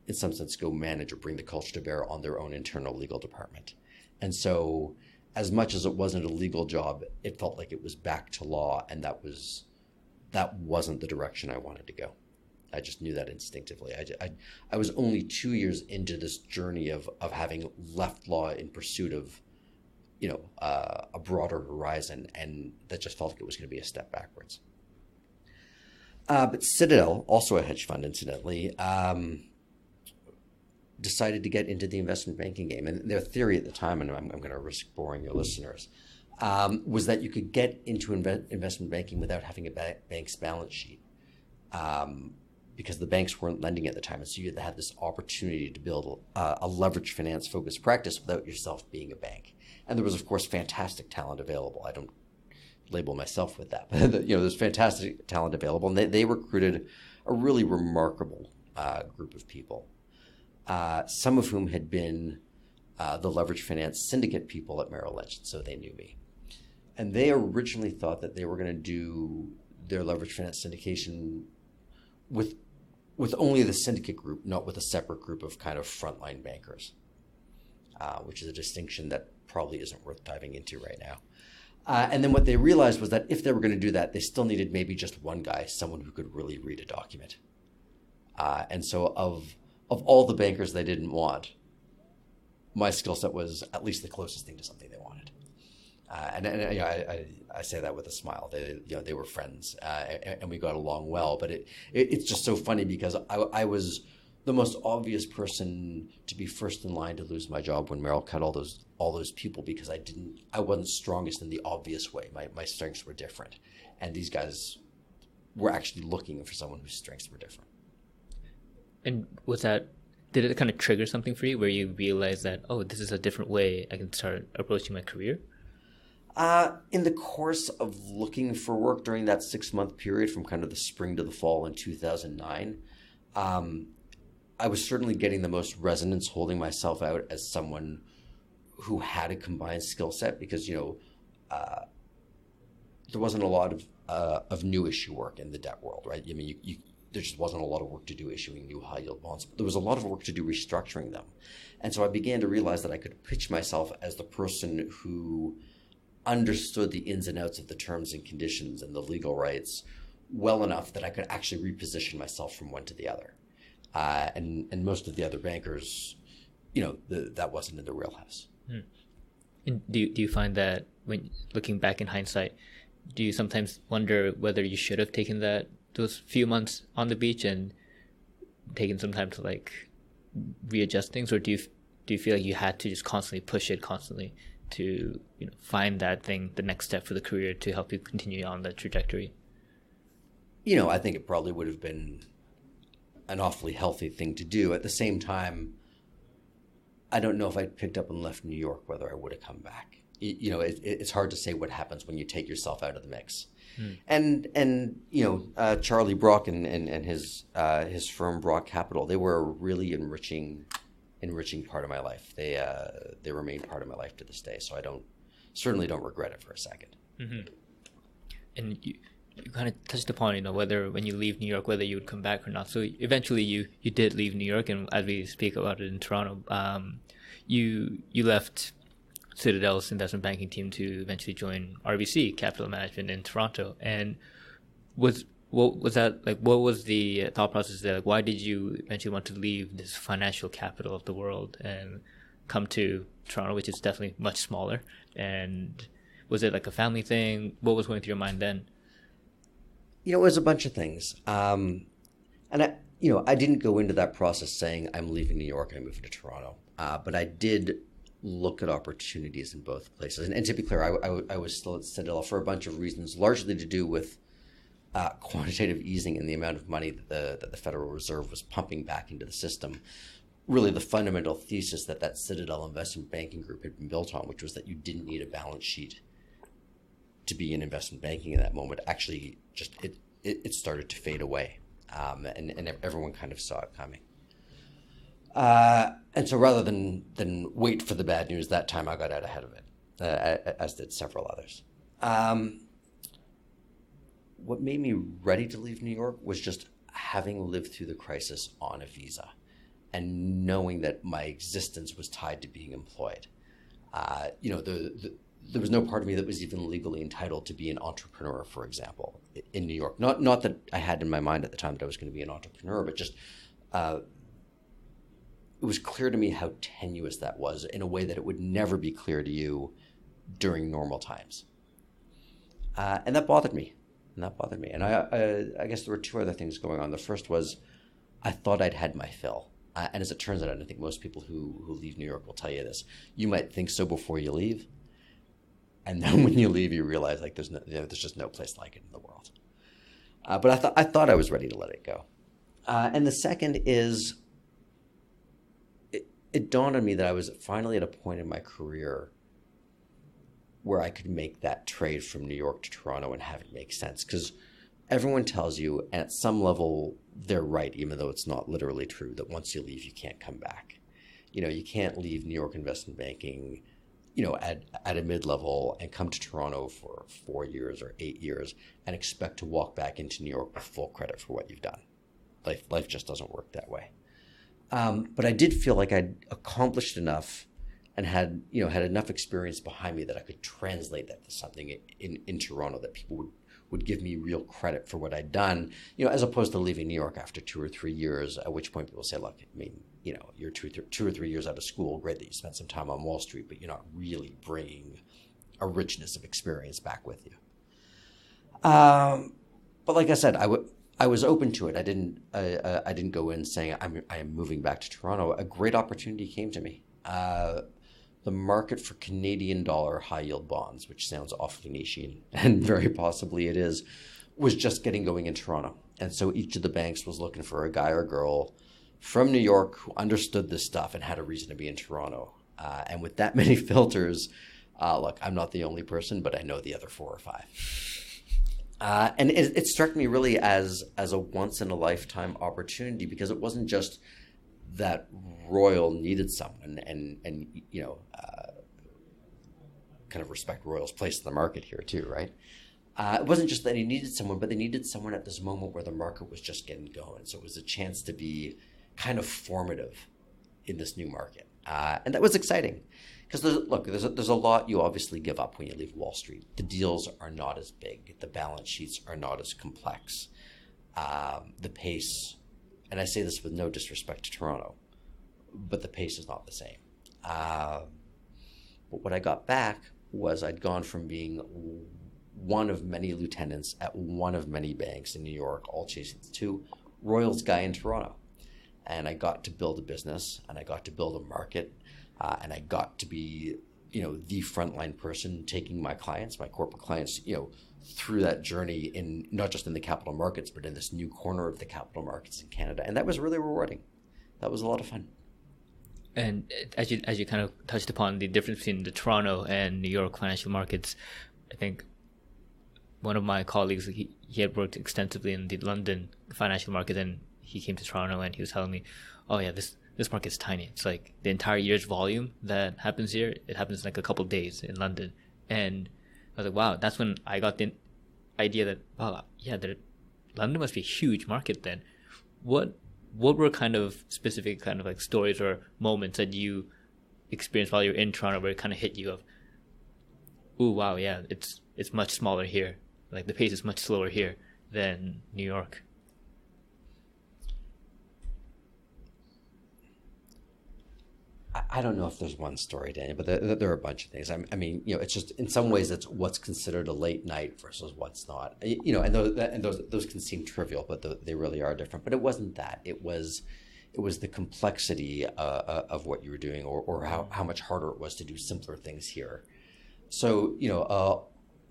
in some sense, go manage or bring the culture to bear on their own internal legal department. And so as much as it wasn't a legal job, it felt like it was back to law, and that wasn't the direction I wanted to go. I just knew that instinctively. I was only 2 years into this journey of having left law in pursuit of a broader horizon, and that just felt like it was going to be a step backwards. But Citadel, also a hedge fund, incidentally, decided to get into the investment banking game. And their theory at the time, and I'm going to risk boring your listeners, was that you could get into investment banking without having a bank's balance sheet, because the banks weren't lending at the time. And so you had this opportunity to build a leveraged finance focused practice without yourself being a bank. And there was, of course, fantastic talent available. I don't label myself with that, but there's fantastic talent available. And they recruited a really remarkable group of people, some of whom had been the leveraged finance syndicate people at Merrill Lynch, and so they knew me. And they originally thought that they were going to do their leveraged finance syndication with only the syndicate group, not with a separate group of kind of frontline bankers, which is a distinction that probably isn't worth diving into right now. And then what they realized was that if they were going to do that, they still needed maybe just one guy, someone who could really read a document. And so of all the bankers they didn't want, my skill set was at least the closest thing to something they wanted. I say that with a smile. They were friends, and we got along well. But it's just so funny because I was the most obvious person to be first in line to lose my job when Merrill cut all those people, because I wasn't strongest in the obvious way. My strengths were different, and these guys were actually looking for someone whose strengths were different. And did it kind of trigger something for you where you realized that, oh, this is a different way I can start approaching my career? In the course of looking for work during that 6-month period from kind of the spring to the fall in 2009, I was certainly getting the most resonance holding myself out as someone who had a combined skill set, because, there wasn't a lot of new issue work in the debt world, right? I mean, there just wasn't a lot of work to do issuing new high yield bonds. But there was a lot of work to do restructuring them. And so I began to realize that I could pitch myself as the person who understood the ins and outs of the terms and conditions and the legal rights well enough that I could actually reposition myself from one to the other. And most of the other bankers, that wasn't in their wheelhouse. And do you find that when looking back in hindsight, do you sometimes wonder whether you should have taken those few months on the beach and taken some time to like readjust things, or do you feel like you had to just constantly push it constantly to find that thing, the next step for the career to help you continue on the trajectory? I think it probably would have been an awfully healthy thing to do. At the same time, I don't know if I'd picked up and left New York, whether I would have come back. It's hard to say what happens when you take yourself out of the mix. And Charlie Brock and his firm Brock Capital, they were a really enriching part of my life. They remain part of my life to this day. So I certainly don't regret it for a second. Mm-hmm. And you kind of touched upon, whether when you leave New York, whether you would come back or not. So eventually you did leave New York, and as we speak about it in Toronto, you left Citadel's investment banking team to eventually join RBC Capital Management in Toronto. And what was that like? What was the thought process there? Like, why did you eventually want to leave this financial capital of the world and come to Toronto, which is definitely much smaller? And was it like a family thing? What was going through your mind then? It was a bunch of things. And I didn't go into that process saying I'm leaving New York and I'm moving to Toronto. But I did look at opportunities in both places. And to be clear, I was still at Citadel for a bunch of reasons, largely to do with quantitative easing and the amount of money that the Federal Reserve was pumping back into the system. Really the fundamental thesis that Citadel investment banking group had been built on, which was that you didn't need a balance sheet to be in investment banking in that moment, actually just it started to fade away. And everyone kind of saw it coming. And so rather than wait for the bad news, that time I got out ahead of it, as did several others. What made me ready to leave New York was just having lived through the crisis on a visa and knowing that my existence was tied to being employed. There was no part of me that was even legally entitled to be an entrepreneur, for example, in New York. Not that I had in my mind at the time that I was going to be an entrepreneur, but just it was clear to me how tenuous that was in a way that it would never be clear to you during normal times. And that bothered me. And I guess there were two other things going on. The first was I thought I'd had my fill. And as it turns out, and I think most people who leave New York will tell you this, you might think so before you leave. And then when you leave, you realize like there's just no place like it in the world. But I thought I was ready to let it go. And the second is, it dawned on me that I was finally at a point in my career where I could make that trade from New York to Toronto and have it make sense. Because everyone tells you, and at some level, they're right, even though it's not literally true, that once you leave, you can't come back. You can't leave New York investment banking at a mid-level and come to Toronto for 4 years or 8 years and expect to walk back into New York with full credit for what you've done. Life just doesn't work that way. But I did feel like I'd accomplished enough and had enough experience behind me that I could translate that to something in Toronto that people would give me real credit for what I'd done, as opposed to leaving New York after 2 or 3 years, at which point people say, look, I mean, you're 2 or 3 years out of school, great that you spent some time on Wall Street, but you're not really bringing a richness of experience back with you. But like I said, I was open to it. I didn't go in saying I am moving back to Toronto. A great opportunity came to me. The market for Canadian dollar high yield bonds, which sounds awfully niche, and very possibly it is, was just getting going in Toronto. And so each of the banks was looking for a guy or girl from New York who understood this stuff and had a reason to be in Toronto. And with that many filters, look, I'm not the only person, but I know the other 4 or 5. And it struck me really as a once in a lifetime opportunity, because it wasn't just that Royal needed someone and kind of respect Royal's place in the market here too, right? It wasn't just that he needed someone, but they needed someone at this moment where the market was just getting going. So it was a chance to be kind of formative in this new market. And that was exciting because there's a lot you obviously give up when you leave Wall Street. The deals are not as big. The balance sheets are not as complex. The pace, and I say this with no disrespect to Toronto, but the pace is not the same. But what I got back was I'd gone from being one of many lieutenants at one of many banks in New York, all chasing to Royals guy in Toronto. And I got to build a business, and I got to build a market, and I got to be, the frontline person taking my clients, my corporate clients, through that journey in not just in the capital markets, but in this new corner of the capital markets in Canada. And that was really rewarding. That was a lot of fun. And as you kind of touched upon the difference between the Toronto and New York financial markets, I think one of my colleagues, he had worked extensively in the London financial market, and he came to Toronto and he was telling me, oh yeah, this market's tiny. It's like the entire year's volume that happens here, it happens in like a couple of days in London. And I was like, wow, that's when I got the idea that, wow, yeah, London must be a huge market then. What were kind of specific kind of like stories or moments that you experienced while you're in Toronto where it kind of hit you of, ooh, wow, yeah, it's much smaller here. Like the pace is much slower here than New York. I don't know if there's one story, Daniel, but there are a bunch of things. I mean, it's just in some ways it's what's considered a late night versus what's not. And those can seem trivial, but they really are different. But it wasn't that. It was the complexity of what you were doing, or how much harder it was to do simpler things here. So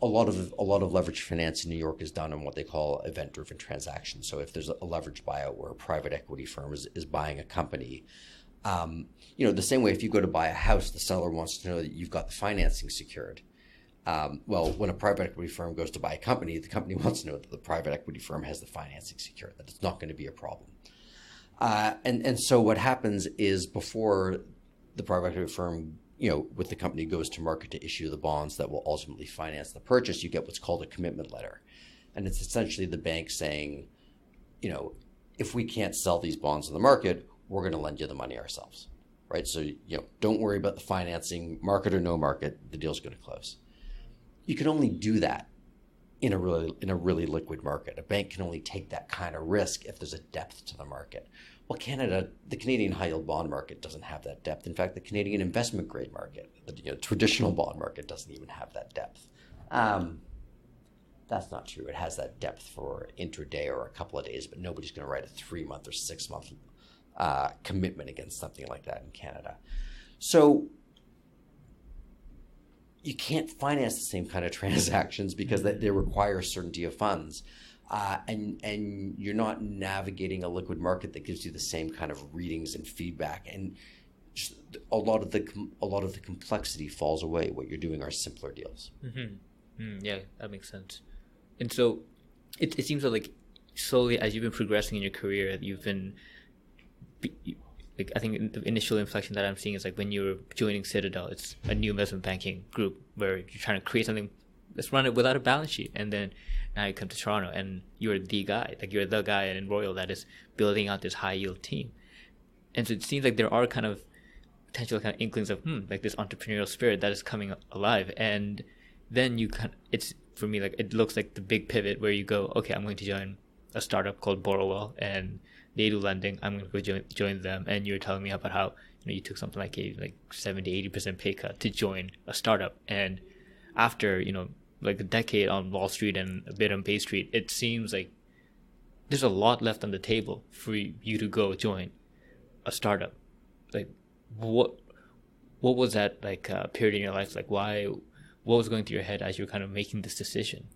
a lot of leverage finance in New York is done on what they call event-driven transactions. So if there's a leverage buyout where a private equity firm is buying a company. The same way if you go to buy a house, the seller wants to know that you've got the financing secured. Well, when a private equity firm goes to buy a company, the company wants to know that the private equity firm has the financing secured, that it's not going to be a problem. And so what happens is before the private equity firm, with the company goes to market to issue the bonds that will ultimately finance the purchase, you get what's called a commitment letter. And it's essentially the bank saying, if we can't sell these bonds in the market, we're going to lend you the money ourselves, right? So, don't worry about the financing, market or no market, the deal's going to close. You can only do that in a really liquid market. A bank can only take that kind of risk if there's a depth to the market. Well, the Canadian high yield bond market doesn't have that depth. In fact, the Canadian investment grade market, the traditional bond market doesn't even have that depth. That's not true. It has that depth for intraday or a couple of days, but nobody's going to write a 3-month or 6-month commitment against something like that in Canada. So you can't finance the same kind of transactions because they require certainty of funds. And you're not navigating a liquid market that gives you the same kind of readings and feedback. And just a lot of the complexity falls away. What you're doing are simpler deals. Mm-hmm. Yeah, that makes sense. And so it seems like slowly as you've been progressing in your career, you've been I think the initial inflection that I'm seeing is like when you were joining Citadel, it's a new investment banking group where you're trying to create something, let's run it without a balance sheet. And then now you come to Toronto and you're the guy, like you're the guy in Royal that is building out this high yield team. And so it seems like there are kind of potential kind of inklings of like this entrepreneurial spirit that is coming alive. And then it's for me, like it looks like the big pivot where you go, okay, I'm going to join a startup called Borrowell and they do lending. I'm going to go join them. And you're telling me about how you took something like a 70-80% pay cut to join a startup. And after like a decade on Wall Street and a bit on Bay Street, it seems like there's a lot left on the table for you to go join a startup. Like what was that like period in your life like? What was going through your head as you were kind of making this decision?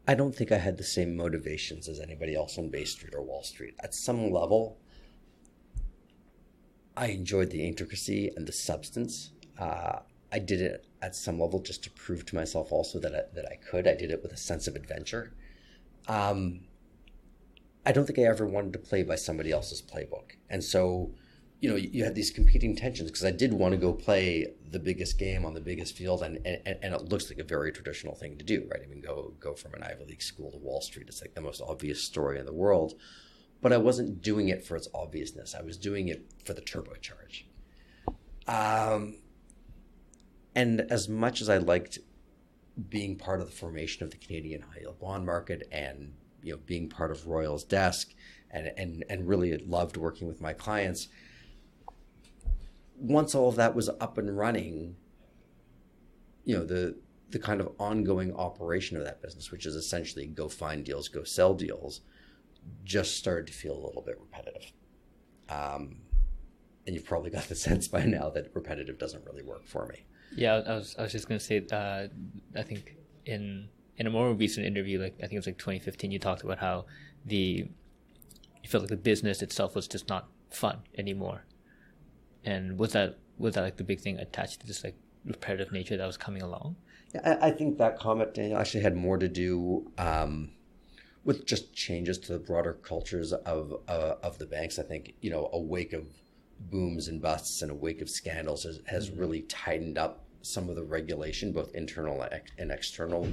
I don't think I had the same motivations as anybody else on Bay Street or Wall Street. At some level, I enjoyed the intricacy and the substance. I did it at some level just to prove to myself also that I could. I did it with a sense of adventure. I don't think I ever wanted to play by somebody else's playbook. And so, you had these competing tensions because I did want to go play the biggest game on the biggest field, and it looks like a very traditional thing to do, right? I mean, go from an Ivy League school to Wall Street. It's like the most obvious story in the world, but I wasn't doing it for its obviousness. I was doing it for the turbocharge. And as much as I liked being part of the formation of the Canadian high yield bond market, and being part of Royal's desk, and really loved working with my clients, once all of that was up and running, the kind of ongoing operation of that business, which is essentially go find deals, go sell deals, just started to feel a little bit repetitive. And you've probably got the sense by now that repetitive doesn't really work for me. Yeah, I was just going to say, I think in a more recent interview, like I think it was like 2015, you talked about how you felt like the business itself was just not fun anymore. And was that like the big thing attached to this like repetitive nature that was coming along? Yeah, I think that comment, Daniel, actually had more to do with just changes to the broader cultures of the banks. I think a wake of booms and busts and a wake of scandals has really tightened up some of the regulation, both internal and external,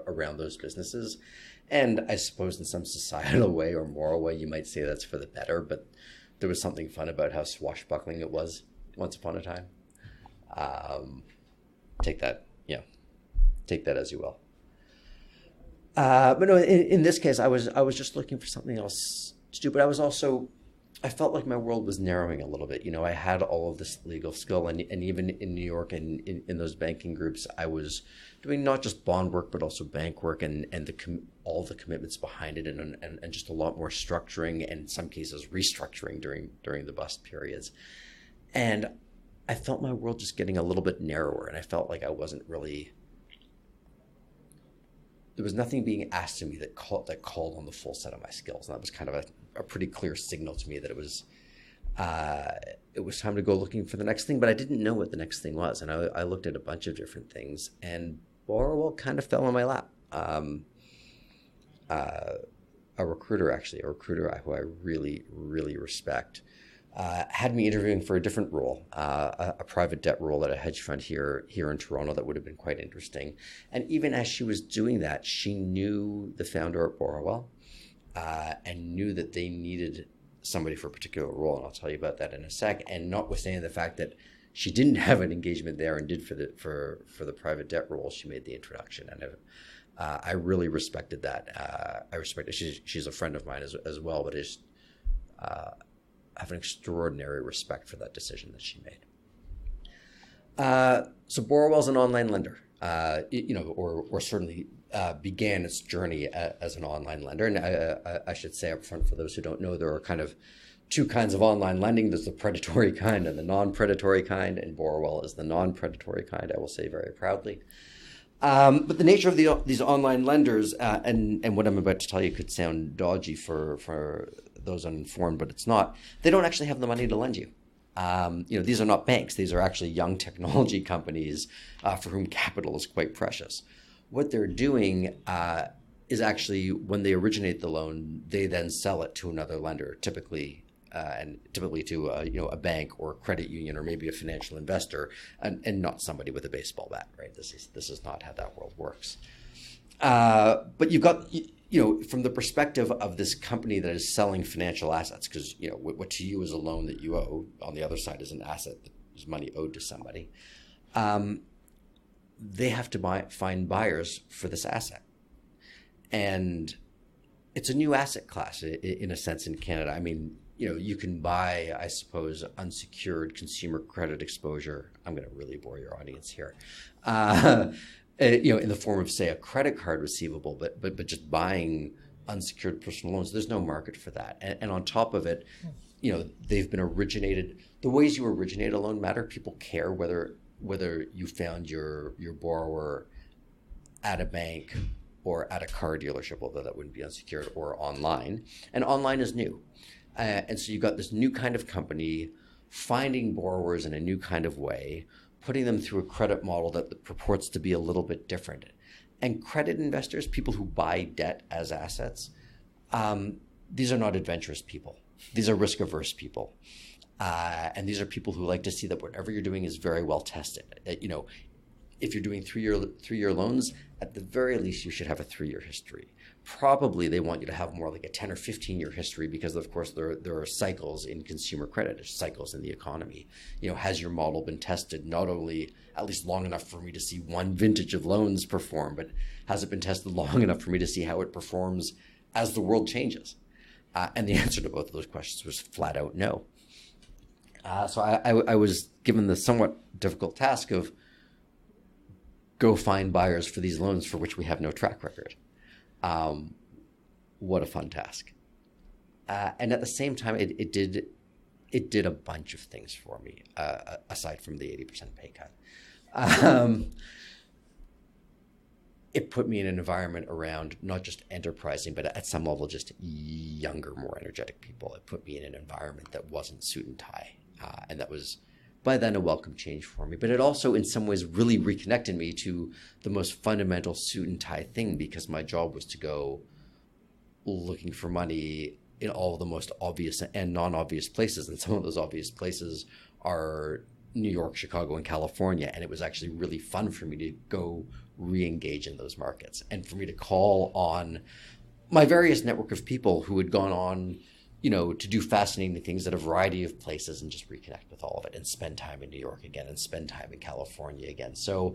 around those businesses. And I suppose in some societal way or moral way, you might say that's for the better, but there was something fun about how swashbuckling it was once upon a time. Take that as you will. But no, in this case, I was just looking for something else to do, but I felt like my world was narrowing a little bit. I had all of this legal skill, and even in New York and in those banking groups, I was doing not just bond work, but also bank work and all the commitments behind it, and just a lot more structuring, and in some cases restructuring during the bust periods. And I felt my world just getting a little bit narrower, and I felt like I wasn't really, there was nothing being asked of me that called on the full set of my skills. And that was kind of a pretty clear signal to me that it was time to go looking for the next thing, but I didn't know what the next thing was. And I looked at a bunch of different things, and Borrowell kind of fell on my lap. A recruiter who I really, really respect, had me interviewing for a different role, a private debt role at a hedge fund here in Toronto that would have been quite interesting. And even as she was doing that, she knew the founder at Borrowell, and knew that they needed somebody for a particular role, and I'll tell you about that in a sec. And notwithstanding the fact that she didn't have an engagement there and did for the private debt role, she made the introduction, and I really respected that. I respect it. She's a friend of mine as well, but I just have an extraordinary respect for that decision that she made. So Borrowell's an online lender, or certainly began its journey as an online lender. And I should say up front, for those who don't know, there are kind of two kinds of online lending. There's the predatory kind and the non-predatory kind, and Borrowell is the non-predatory kind, I will say very proudly. But the nature of these online lenders, and what I'm about to tell you could sound dodgy for those uninformed, but it's not. They don't actually have the money to lend you. These are not banks. These are actually young technology companies for whom capital is quite precious. What they're doing is actually, when they originate the loan, they then sell it to another lender, typically to a bank or a credit union or maybe a financial investor, and not somebody with a baseball bat, right? This is not how that world works. But you've got, from the perspective of this company that is selling financial assets, because what to you is a loan that you owe, on the other side is an asset that is money owed to somebody. They have to find buyers for this asset, and it's a new asset class in a sense in Canada. I mean, you can buy, I suppose, unsecured consumer credit exposure. I'm going to really bore your audience here. In the form of, say, a credit card receivable, but just buying unsecured personal loans. There's no market for that. And on top of it, they've been originated. The ways you originate a loan matter. People care whether you found your borrower at a bank or at a car dealership, although that wouldn't be unsecured, or online. And online is new. And so you've got this new kind of company finding borrowers in a new kind of way, putting them through a credit model that purports to be a little bit different. And credit investors, people who buy debt as assets, these are not adventurous people. These are risk-averse people. And these are people who like to see that whatever you're doing is very well tested. If you're doing three-year loans, at the very least, you should have a 3-year history. Probably they want you to have more like a 10 or 15-year history because, of course, there are cycles in consumer credit, there's cycles in the economy. Has your model been tested not only at least long enough for me to see one vintage of loans perform, but has it been tested long enough for me to see how it performs as the world changes? And the answer to both of those questions was flat out no. So I was given the somewhat difficult task of go find buyers for these loans for which we have no track record. What a fun task. And at the same time, it did a bunch of things for me, aside from the 80% pay cut. It put me in an environment around not just enterprising, but at some level, just younger, more energetic people. It put me in an environment that wasn't suit and tie. And that was, by then, a welcome change for me. But it also, in some ways, really reconnected me to the most fundamental suit and tie thing, because my job was to go looking for money in all of the most obvious and non-obvious places. And some of those obvious places are New York, Chicago, and California. And it was actually really fun for me to go re-engage in those markets and for me to call on my various network of people who had gone on, to do fascinating things at a variety of places and just reconnect with all of it and spend time in New York again and spend time in California again. So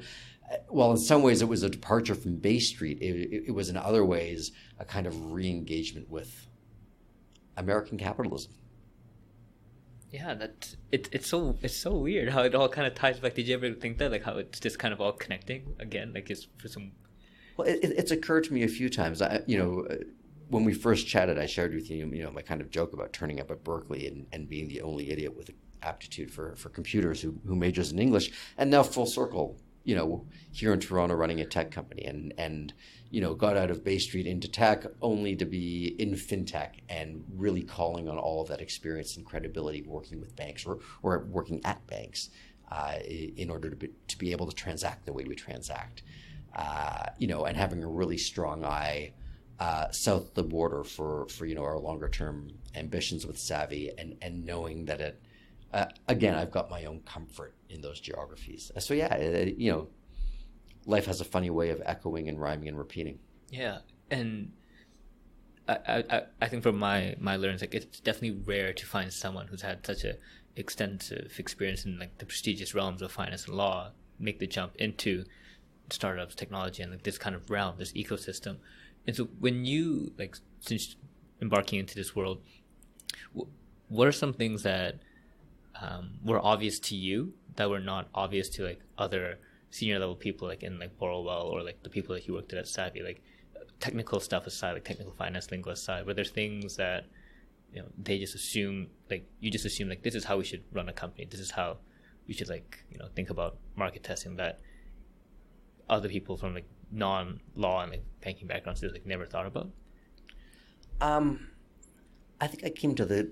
while in some ways it was a departure from Bay Street, it was in other ways a kind of re-engagement with American capitalism. Yeah, it's so weird how it all kind of ties back. Did you ever think that, like, how it's just kind of all connecting again, like it's for some? Well, it's occurred to me a few times. When we first chatted, I shared with you, my kind of joke about turning up at Berkeley and being the only idiot with aptitude for computers who majors in English, and now full circle, here in Toronto running a tech company and got out of Bay Street into tech only to be in fintech and really calling on all of that experience and credibility working with banks or working at banks in order to be able to transact the way we transact, and having a really strong eye south of the border for our longer term ambitions with Savvyy and knowing that again, I've got my own comfort in those geographies. So yeah, life has a funny way of echoing and rhyming and repeating. Yeah, and I think from my learnings, like, it's definitely rare to find someone who's had such a extensive experience in like the prestigious realms of finance and law make the jump into startups, technology, and like this kind of realm, this ecosystem. And so when you, like, since embarking into this world, what are some things that were obvious to you that were not obvious to like other senior level people, like in like Borrowell or like the people that you worked at Savvyy, like technical stuff aside, like technical finance lingo aside? Were there things that they just assume, like you just assume like this is how we should run a company, this is how we should like think about market testing, that other people from like non-law and like banking backgrounds just like never thought about? I think I came to the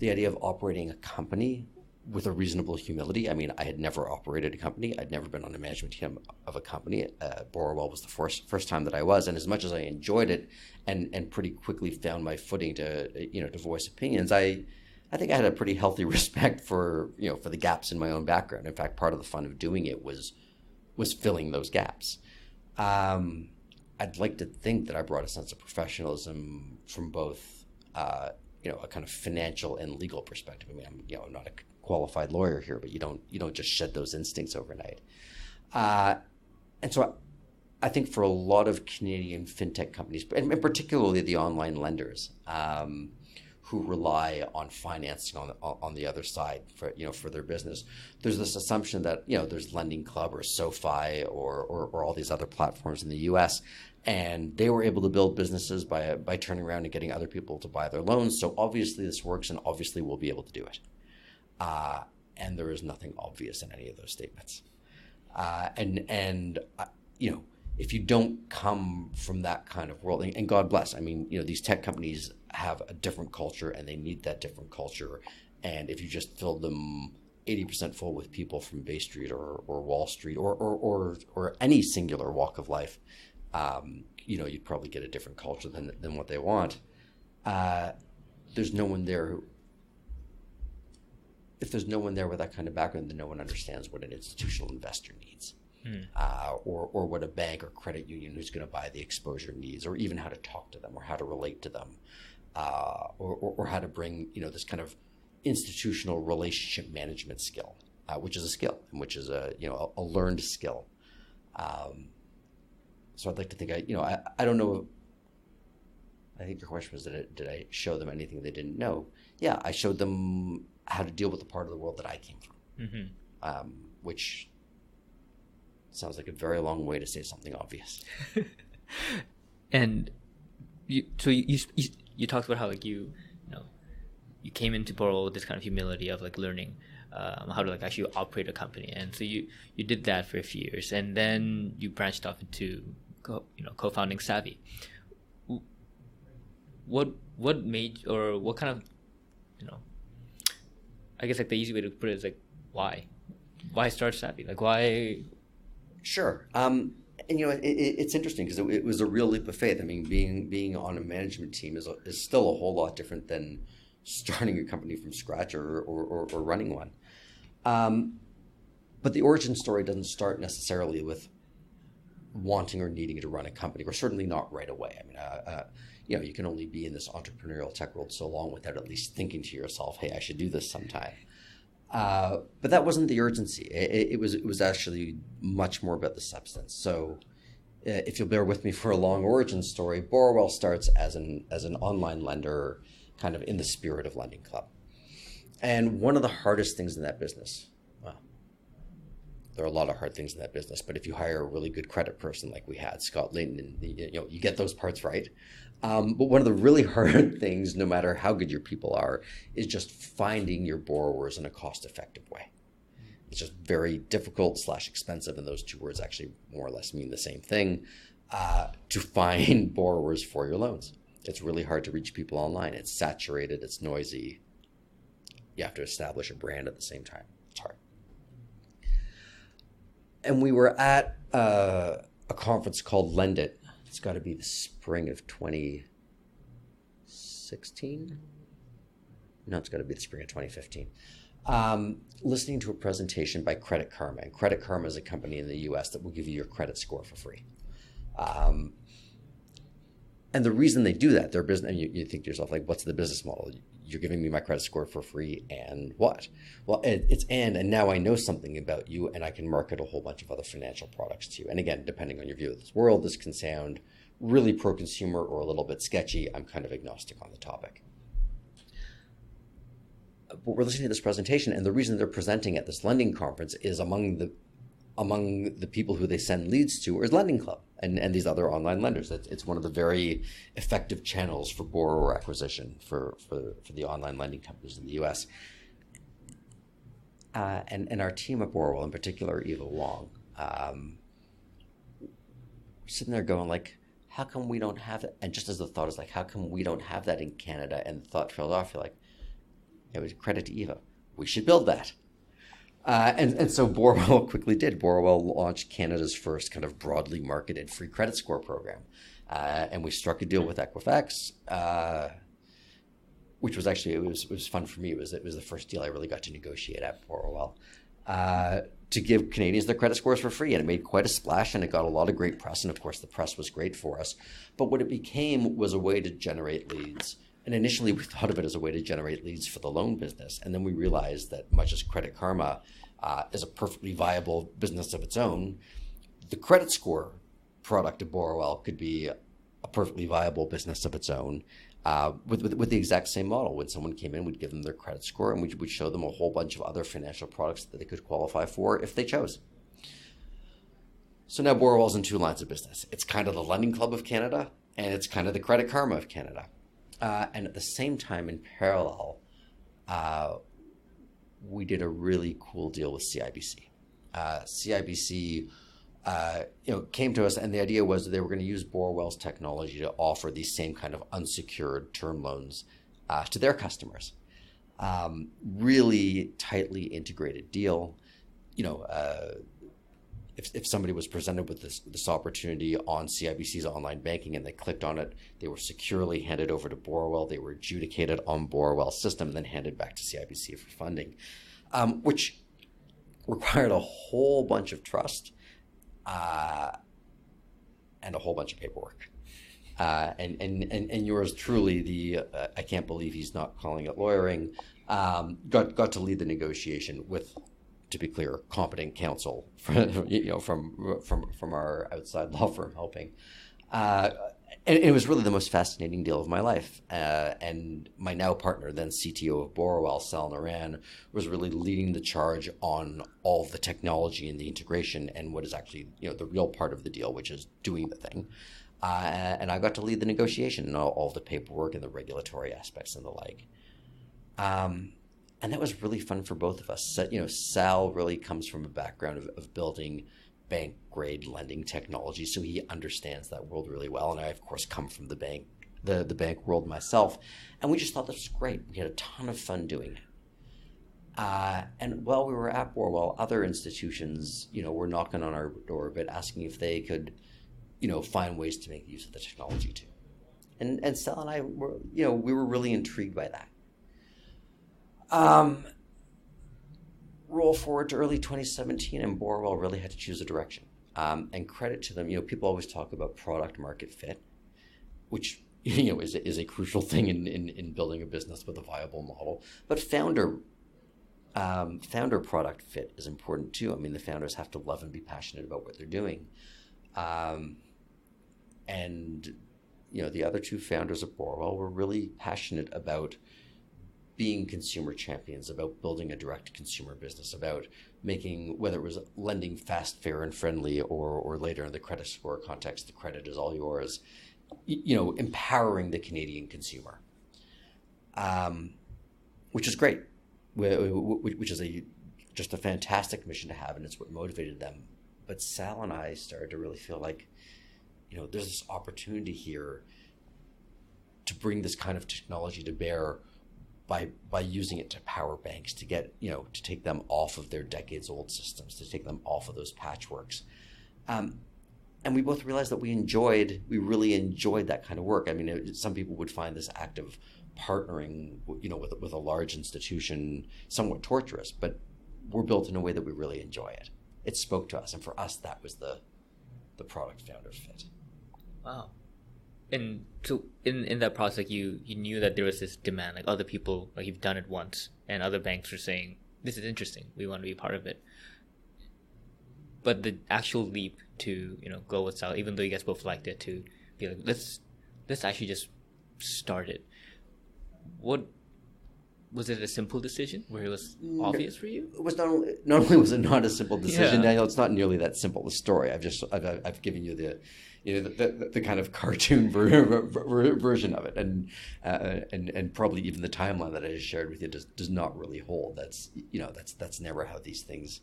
idea of operating a company with a reasonable humility. I mean, I had never operated a company. I'd never been on the management team of a company. Borrowell was the first time that I was, and as much as I enjoyed it and pretty quickly found my footing to voice opinions, I think I had a pretty healthy respect for the gaps in my own background. In fact, part of the fun of doing it was filling those gaps. I'd like to think that I brought a sense of professionalism from both, a kind of financial and legal perspective. I mean, I'm not a qualified lawyer here, but you don't just shed those instincts overnight. And so I think for a lot of Canadian fintech companies, and particularly the online lenders, who rely on financing on the other side for their business, there's this assumption that there's Lending Club or SoFi or all these other platforms in the U.S., and they were able to build businesses by turning around and getting other people to buy their loans. So obviously this works, and obviously we'll be able to do it. And there is nothing obvious in any of those statements. If you don't come from that kind of world, and God bless, I mean, these tech companies have a different culture and they need that different culture. And if you just fill them 80% full with people from Bay Street or Wall Street or any singular walk of life, you'd probably get a different culture than what they want. There's no one there if there's no one there with that kind of background, then no one understands what an institutional investor needs, or what a bank or credit union who's going to buy the exposure needs, or even how to talk to them, or how to relate to them, or how to bring this kind of institutional relationship management skill, which is a skill and which is a learned skill. So I'd like to think I don't know. I think your question was, did I show them anything they didn't know? Yeah, I showed them how to deal with the part of the world that I came from, which sounds like a very long way to say something obvious. And you talked about how you came into Borrowell with this kind of humility of learning how to actually operate a company, and so you did that for a few years, and then you branched off into co-founding Savvyy. What made, or what kind of I guess the easy way to put it is why start Savvyy? Why? Sure. And it's interesting because it was a real leap of faith. I mean, being on a management team is still a whole lot different than starting a company from scratch or running one. But the origin story doesn't start necessarily with wanting or needing to run a company, or certainly not right away. I mean, you can only be in this entrepreneurial tech world so long without at least thinking to yourself, hey, I should do this sometime. But that wasn't the urgency. It was actually much more about the substance. So if you'll bear with me for a long origin story, Borrowell starts as an online lender, kind of in the spirit of Lending Club. And one of the hardest things in that business, well, there are a lot of hard things in that business, but if you hire a really good credit person like we had, Scott Layton, and you get those parts right. But one of the really hard things, no matter how good your people are, is just finding your borrowers in a cost-effective way. It's just very difficult / expensive, and those two words actually more or less mean the same thing, to find borrowers for your loans. It's really hard to reach people online. It's saturated, it's noisy. You have to establish a brand at the same time. It's hard. And we were at a conference called Lend It. It's got to be the spring of 2016. No, it's got to be the spring of 2015. Listening to a presentation by Credit Karma. And Credit Karma is a company in the US that will give you your credit score for free. And the reason they do that, their business, and you think to yourself, what's the business model? You're giving me my credit score for free, and what? Well, it's and now I know something about you, and I can market a whole bunch of other financial products to you. And again, depending on your view of this world, this can sound really pro-consumer or a little bit sketchy. I'm kind of agnostic on the topic. But we're listening to this presentation, and the reason they're presenting at this lending conference is among the people who they send leads to is Lending Club and these other online lenders. It's one of the very effective channels for borrower acquisition for the online lending companies in the US. And our team at Borrowell, in particular, Eva Wong, sitting there going how come we don't have it? And just as the thought is how come we don't have that in Canada? And the thought trailed off, you're it was credit to Eva. We should build that. And so Borrowell quickly did. Borrowell launched Canada's first kind of broadly marketed free credit score program. And we struck a deal with Equifax, which was actually, it was fun for me. It was the first deal I really got to negotiate at Borrowell, to give Canadians their credit scores for free. And it made quite a splash, and it got a lot of great press. And of course, the press was great for us. But what it became was a way to generate leads. And initially, we thought of it as a way to generate leads for the loan business. And then we realized that much as Credit Karma is a perfectly viable business of its own, the credit score product of Borrowell could be a perfectly viable business of its own, with the exact same model. When someone came in, we'd give them their credit score, and we'd show them a whole bunch of other financial products that they could qualify for if they chose. So now Borrowell's in two lines of business. It's kind of the Lending Club of Canada, and it's kind of the Credit Karma of Canada. And at the same time, in parallel, we did a really cool deal with CIBC. CIBC, came to us, and the idea was that they were going to use Borrowell's technology to offer these same kind of unsecured term loans to their customers. Really tightly integrated deal. If somebody was presented with this opportunity on CIBC's online banking and they clicked on it, they were securely handed over to Borrowell. They were adjudicated on Borrowell's system and then handed back to CIBC for funding. which required a whole bunch of trust and a whole bunch of paperwork. And yours truly, the I can't believe he's not calling it lawyering, got to lead the negotiation with, to be clear, competent counsel from our outside law firm helping. And it was really the most fascinating deal of my life. And my now partner, then CTO of Borrowell, Sal Naran, was really leading the charge on all of the technology and the integration and what is actually, the real part of the deal, which is doing the thing. And I got to lead the negotiation and all of the paperwork and the regulatory aspects and the like. And that was really fun for both of us. Sal really comes from a background of building bank-grade lending technology, so he understands that world really well. And I, of course, come from the bank world myself. And we just thought this was great. We had a ton of fun doing it. And while we were at Borwell, other institutions, were knocking on our door, but asking if they could, find ways to make use of the technology too. And Sal and I were, we were really intrigued by that. Roll forward to early 2017, and Borwell really had to choose a direction. And credit to them, people always talk about product market fit, which is a crucial thing in building a business with a viable model. But founder product fit is important too. I mean, the founders have to love and be passionate about what they're doing. And the other two founders of Borwell were really passionate about being consumer champions, about building a direct consumer business, about making, whether it was lending fast, fair, and friendly, or later in the credit score context, the credit is all yours, empowering the Canadian consumer, which is great, which is just a fantastic mission to have, and it's what motivated them. But Sal and I started to really feel like, there's this opportunity here to bring this kind of technology to bear by using it to power banks, to get, to take them off of their decades-old systems, to take them off of those patchworks. And we both realized that we really enjoyed that kind of work. I mean, some people would find this act of partnering, with a large institution somewhat torturous, but we're built in a way that we really enjoy it. It spoke to us, and for us, that was the product founders fit. Wow. And so in that process, you knew that there was this demand, like other people, like you've done it once, and other banks were saying, this is interesting, we want to be part of it. But the actual leap to, go with Sal, even though you guys both liked it, to be like, let's actually just start it. What was it, a simple decision where it was obvious for you? It was not only was it not a simple decision, Daniel, it's not nearly that simple a story. I've given you the kind of cartoon version of it, and probably even the timeline that I just shared with you does not really hold. That's never how these things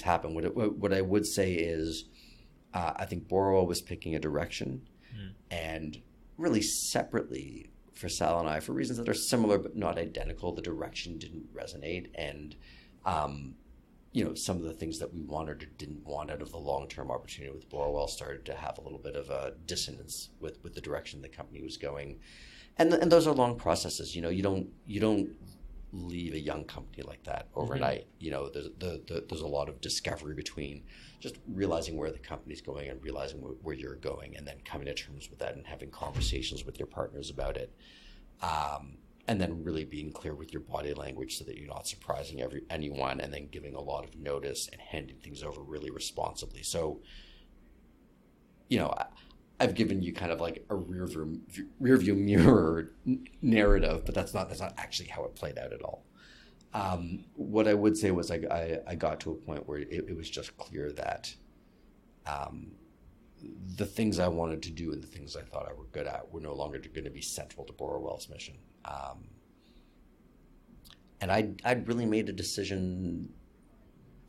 happen. What I would say is, I think Borwell was picking a direction, and really separately for Sal and I, for reasons that are similar but not identical, the direction didn't resonate, and some of the things that we wanted or didn't want out of the long-term opportunity with Borwell started to have a little bit of a dissonance with the direction the company was going, and those are long processes. You don't leave a young company like that overnight. There's a lot of discovery between just realizing where the company's going and realizing where you're going, and then coming to terms with that and having conversations with your partners about it, and then really being clear with your body language so that you're not surprising anyone, and then giving a lot of notice and handing things over really responsibly. So, I've given you kind of like a rear view mirror narrative, but that's not actually how it played out at all. What I would say was I got to a point where it was just clear that the things I wanted to do and the things I thought I were good at were no longer going to be central to Borwell's mission. And I'd really made a decision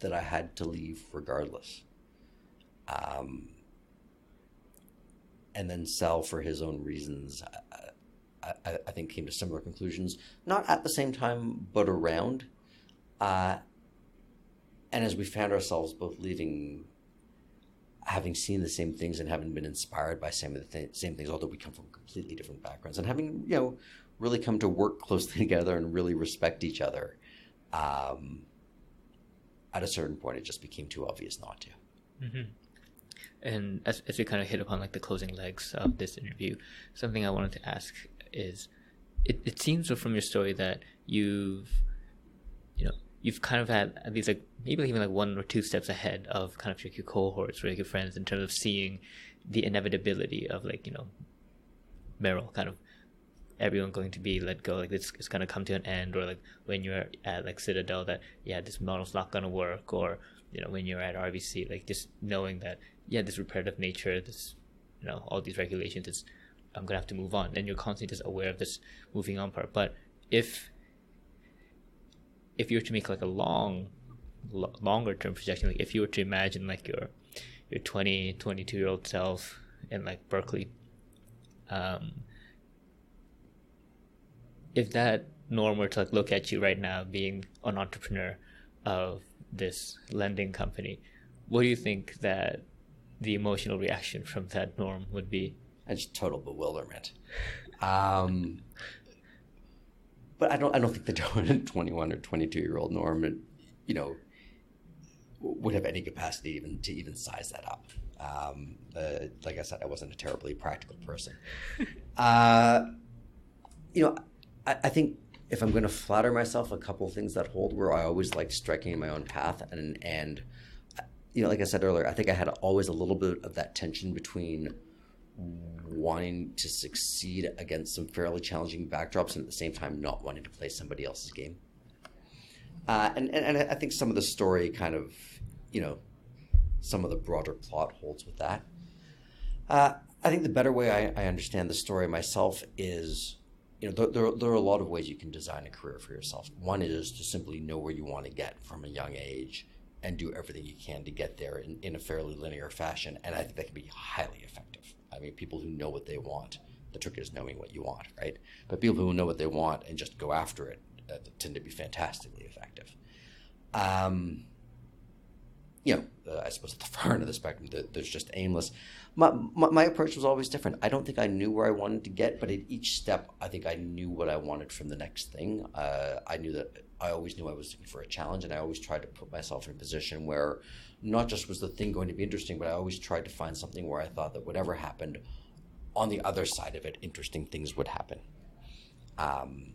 that I had to leave regardless. And then Sal, for his own reasons, I think came to similar conclusions, not at the same time, but around. And as we found ourselves both leaving, having seen the same things and having been inspired by some of the same things, although we come from completely different backgrounds, and having, really come to work closely together and really respect each other, At a certain point, it just became too obvious not to. Mm-hmm. And as we kind of hit upon like the closing legs of this interview, something I wanted to ask is, it seems from your story that you've kind of had at least like maybe even like 1 or 2 steps ahead of kind of like your cohorts or like your friends in terms of seeing the inevitability of like, Merrill, kind of everyone going to be let go, like it's going to come to an end, or like when you're at like Citadel that this model's not going to work, or when you're at RBC, like just knowing that this repetitive nature, this all these regulations, I'm gonna have to move on, and you're constantly just aware of this moving on part. But if you were to make like a longer term projection, like if you were to imagine like your 22-year-old self in like Berkeley, if that Norm were to like look at you right now being an entrepreneur of this lending company, what do you think that the emotional reaction from that Norm would be? It's total bewilderment. But I don't think the 21 or 22-year-old Norm, would have any capacity to even size that up. Like I said, I wasn't a terribly practical person. I think if I'm going to flatter myself, a couple of things that hold where I always like striking my own path, and like I said earlier, I think I had always a little bit of that tension between wanting to succeed against some fairly challenging backdrops and at the same time not wanting to play somebody else's game. And I think some of the story kind of, some of the broader plot holds with that. I think the better way I understand the story myself is, there are a lot of ways you can design a career for yourself. One is to simply know where you want to get from a young age and do everything you can to get there in a fairly linear fashion. And I think that can be highly effective. I mean, people who know what they want, the trick is knowing what you want, right? But people who know what they want and just go after it tend to be fantastically effective. I suppose at the far end of the spectrum, there's just aimless. My approach was always different. I don't think I knew where I wanted to get, but at each step, I think I knew what I wanted from the next thing. I always knew I was looking for a challenge, and I always tried to put myself in a position where not just was the thing going to be interesting, but I always tried to find something where I thought that whatever happened on the other side of it, interesting things would happen. And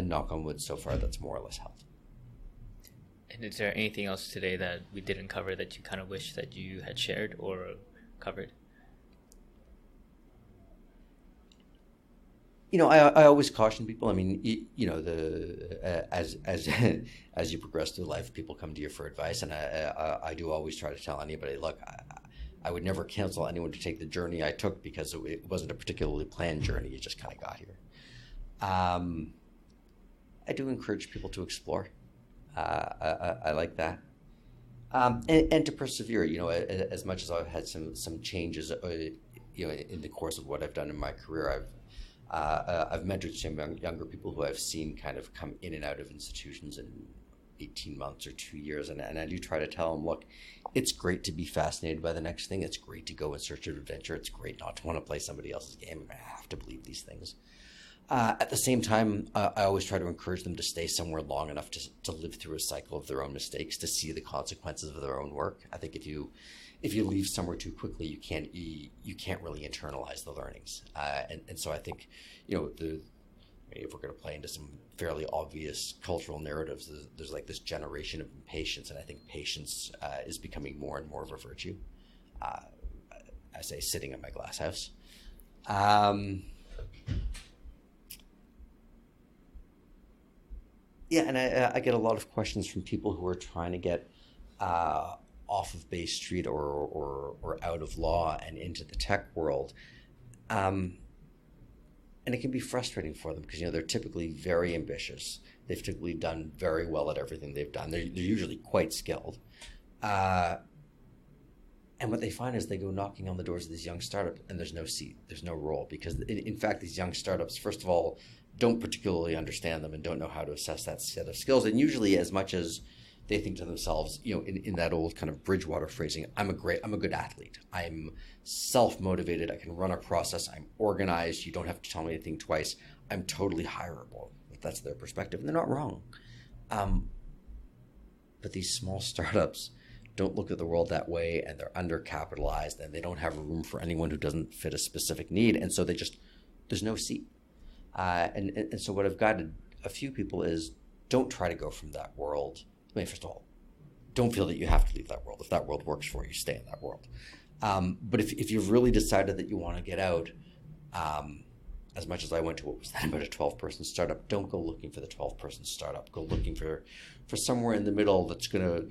knock on wood, so far that's more or less helped. And is there anything else today that we didn't cover that you kind of wish that you had shared or covered? I always caution people. I mean, as you progress through life, people come to you for advice, and I do always try to tell anybody, look, I would never counsel anyone to take the journey I took because it wasn't a particularly planned journey. You just kind of got here. I do encourage people to explore. I like that, and to persevere. As much as I've had some changes, in the course of what I've done in my career, I've mentored some younger people who I've seen kind of come in and out of institutions in 18 months or 2 years, and I do try to tell them, look, it's great to be fascinated by the next thing. It's great to go in search of adventure. It's great not to want to play somebody else's game. I have to believe these things. At the same time, I always try to encourage them to stay somewhere long enough to live through a cycle of their own mistakes, to see the consequences of their own work. I think if you leave somewhere too quickly, you can't really internalize the learnings. And so I think, if we're going to play into some fairly obvious cultural narratives, there's like this generation of impatience, and I think patience is becoming more and more of a virtue. I say sitting in my glass house. Yeah, and I get a lot of questions from people who are trying to get off of Bay Street or out of law and into the tech world. And it can be frustrating for them because, they're typically very ambitious. They've typically done very well at everything they've done. They're usually quite skilled. And what they find is they go knocking on the doors of these young startups and there's no seat, there's no role, because in fact, these young startups, first of all, don't particularly understand them and don't know how to assess that set of skills. And usually as much as they think to themselves, in that old kind of Bridgewater phrasing, I'm a good athlete. I'm self-motivated. I can run a process. I'm organized. You don't have to tell me anything twice. I'm totally hireable. That's their perspective. And they're not wrong. But these small startups don't look at the world that way, and they're undercapitalized, and they don't have room for anyone who doesn't fit a specific need. And so there's no seat. And so what I've guided a few people is, don't try to go from that world. I mean, first of all, don't feel that you have to leave that world. If that world works for you, stay in that world. But if you've really decided that you want to get out, as much as I went to what was then about a 12-person startup, don't go looking for the 12-person startup. Go looking for somewhere in the middle that's going to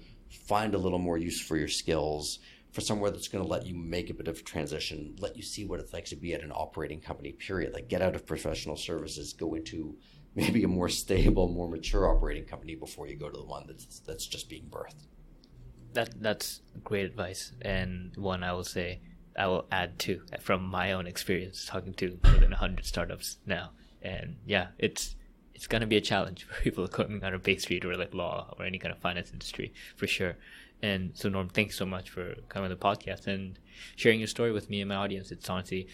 find a little more use for your skills, for somewhere that's going to let you make a bit of a transition, let you see what it's like to be at an operating company, period. Like, get out of professional services, go into maybe a more stable, more mature operating company before you go to the one that's just being birthed. That's great advice, and one I will add to from my own experience talking to more than 100 startups now. And yeah, it's going to be a challenge for people coming out of Bay Street or like law or any kind of finance industry, for sure. And so, Norm, thanks so much for coming on the podcast and sharing your story with me and my audience. It's honestly,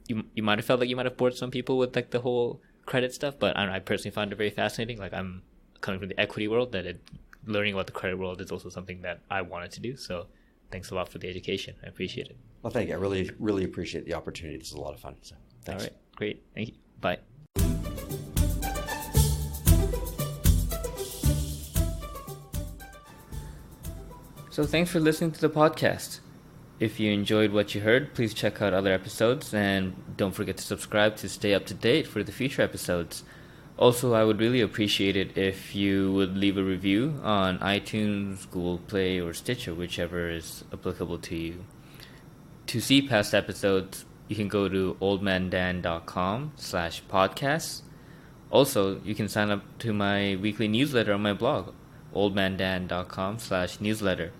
you might have felt like you might have bored some people with like the whole credit stuff, but I personally found it very fascinating. Like, I'm coming from the equity world, learning about the credit world is also something that I wanted to do. So thanks a lot for the education. I appreciate it. Well, thank you. I really, really appreciate the opportunity. This is a lot of fun. So thanks. All right. Great. Thank you. Bye. So thanks for listening to the podcast. If you enjoyed what you heard, please check out other episodes, and don't forget to subscribe to stay up to date for the future episodes. Also, I would really appreciate it if you would leave a review on iTunes, Google Play, or Stitcher, whichever is applicable to you. To see past episodes, you can go to oldmandan.com/podcasts. Also, you can sign up to my weekly newsletter on my blog, oldmandan.com/newsletter.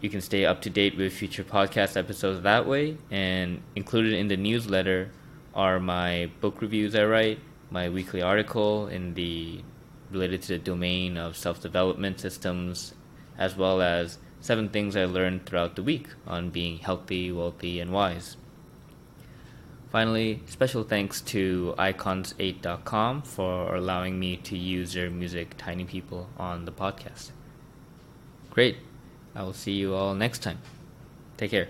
You can stay up to date with future podcast episodes that way, and included in the newsletter are my book reviews I write, my weekly article related to the domain of self-development systems, as well as 7 things I learned throughout the week on being healthy, wealthy, and wise. Finally, special thanks to icons8.com for allowing me to use their music, Tiny People, on the podcast. Great. I will see you all next time. Take care.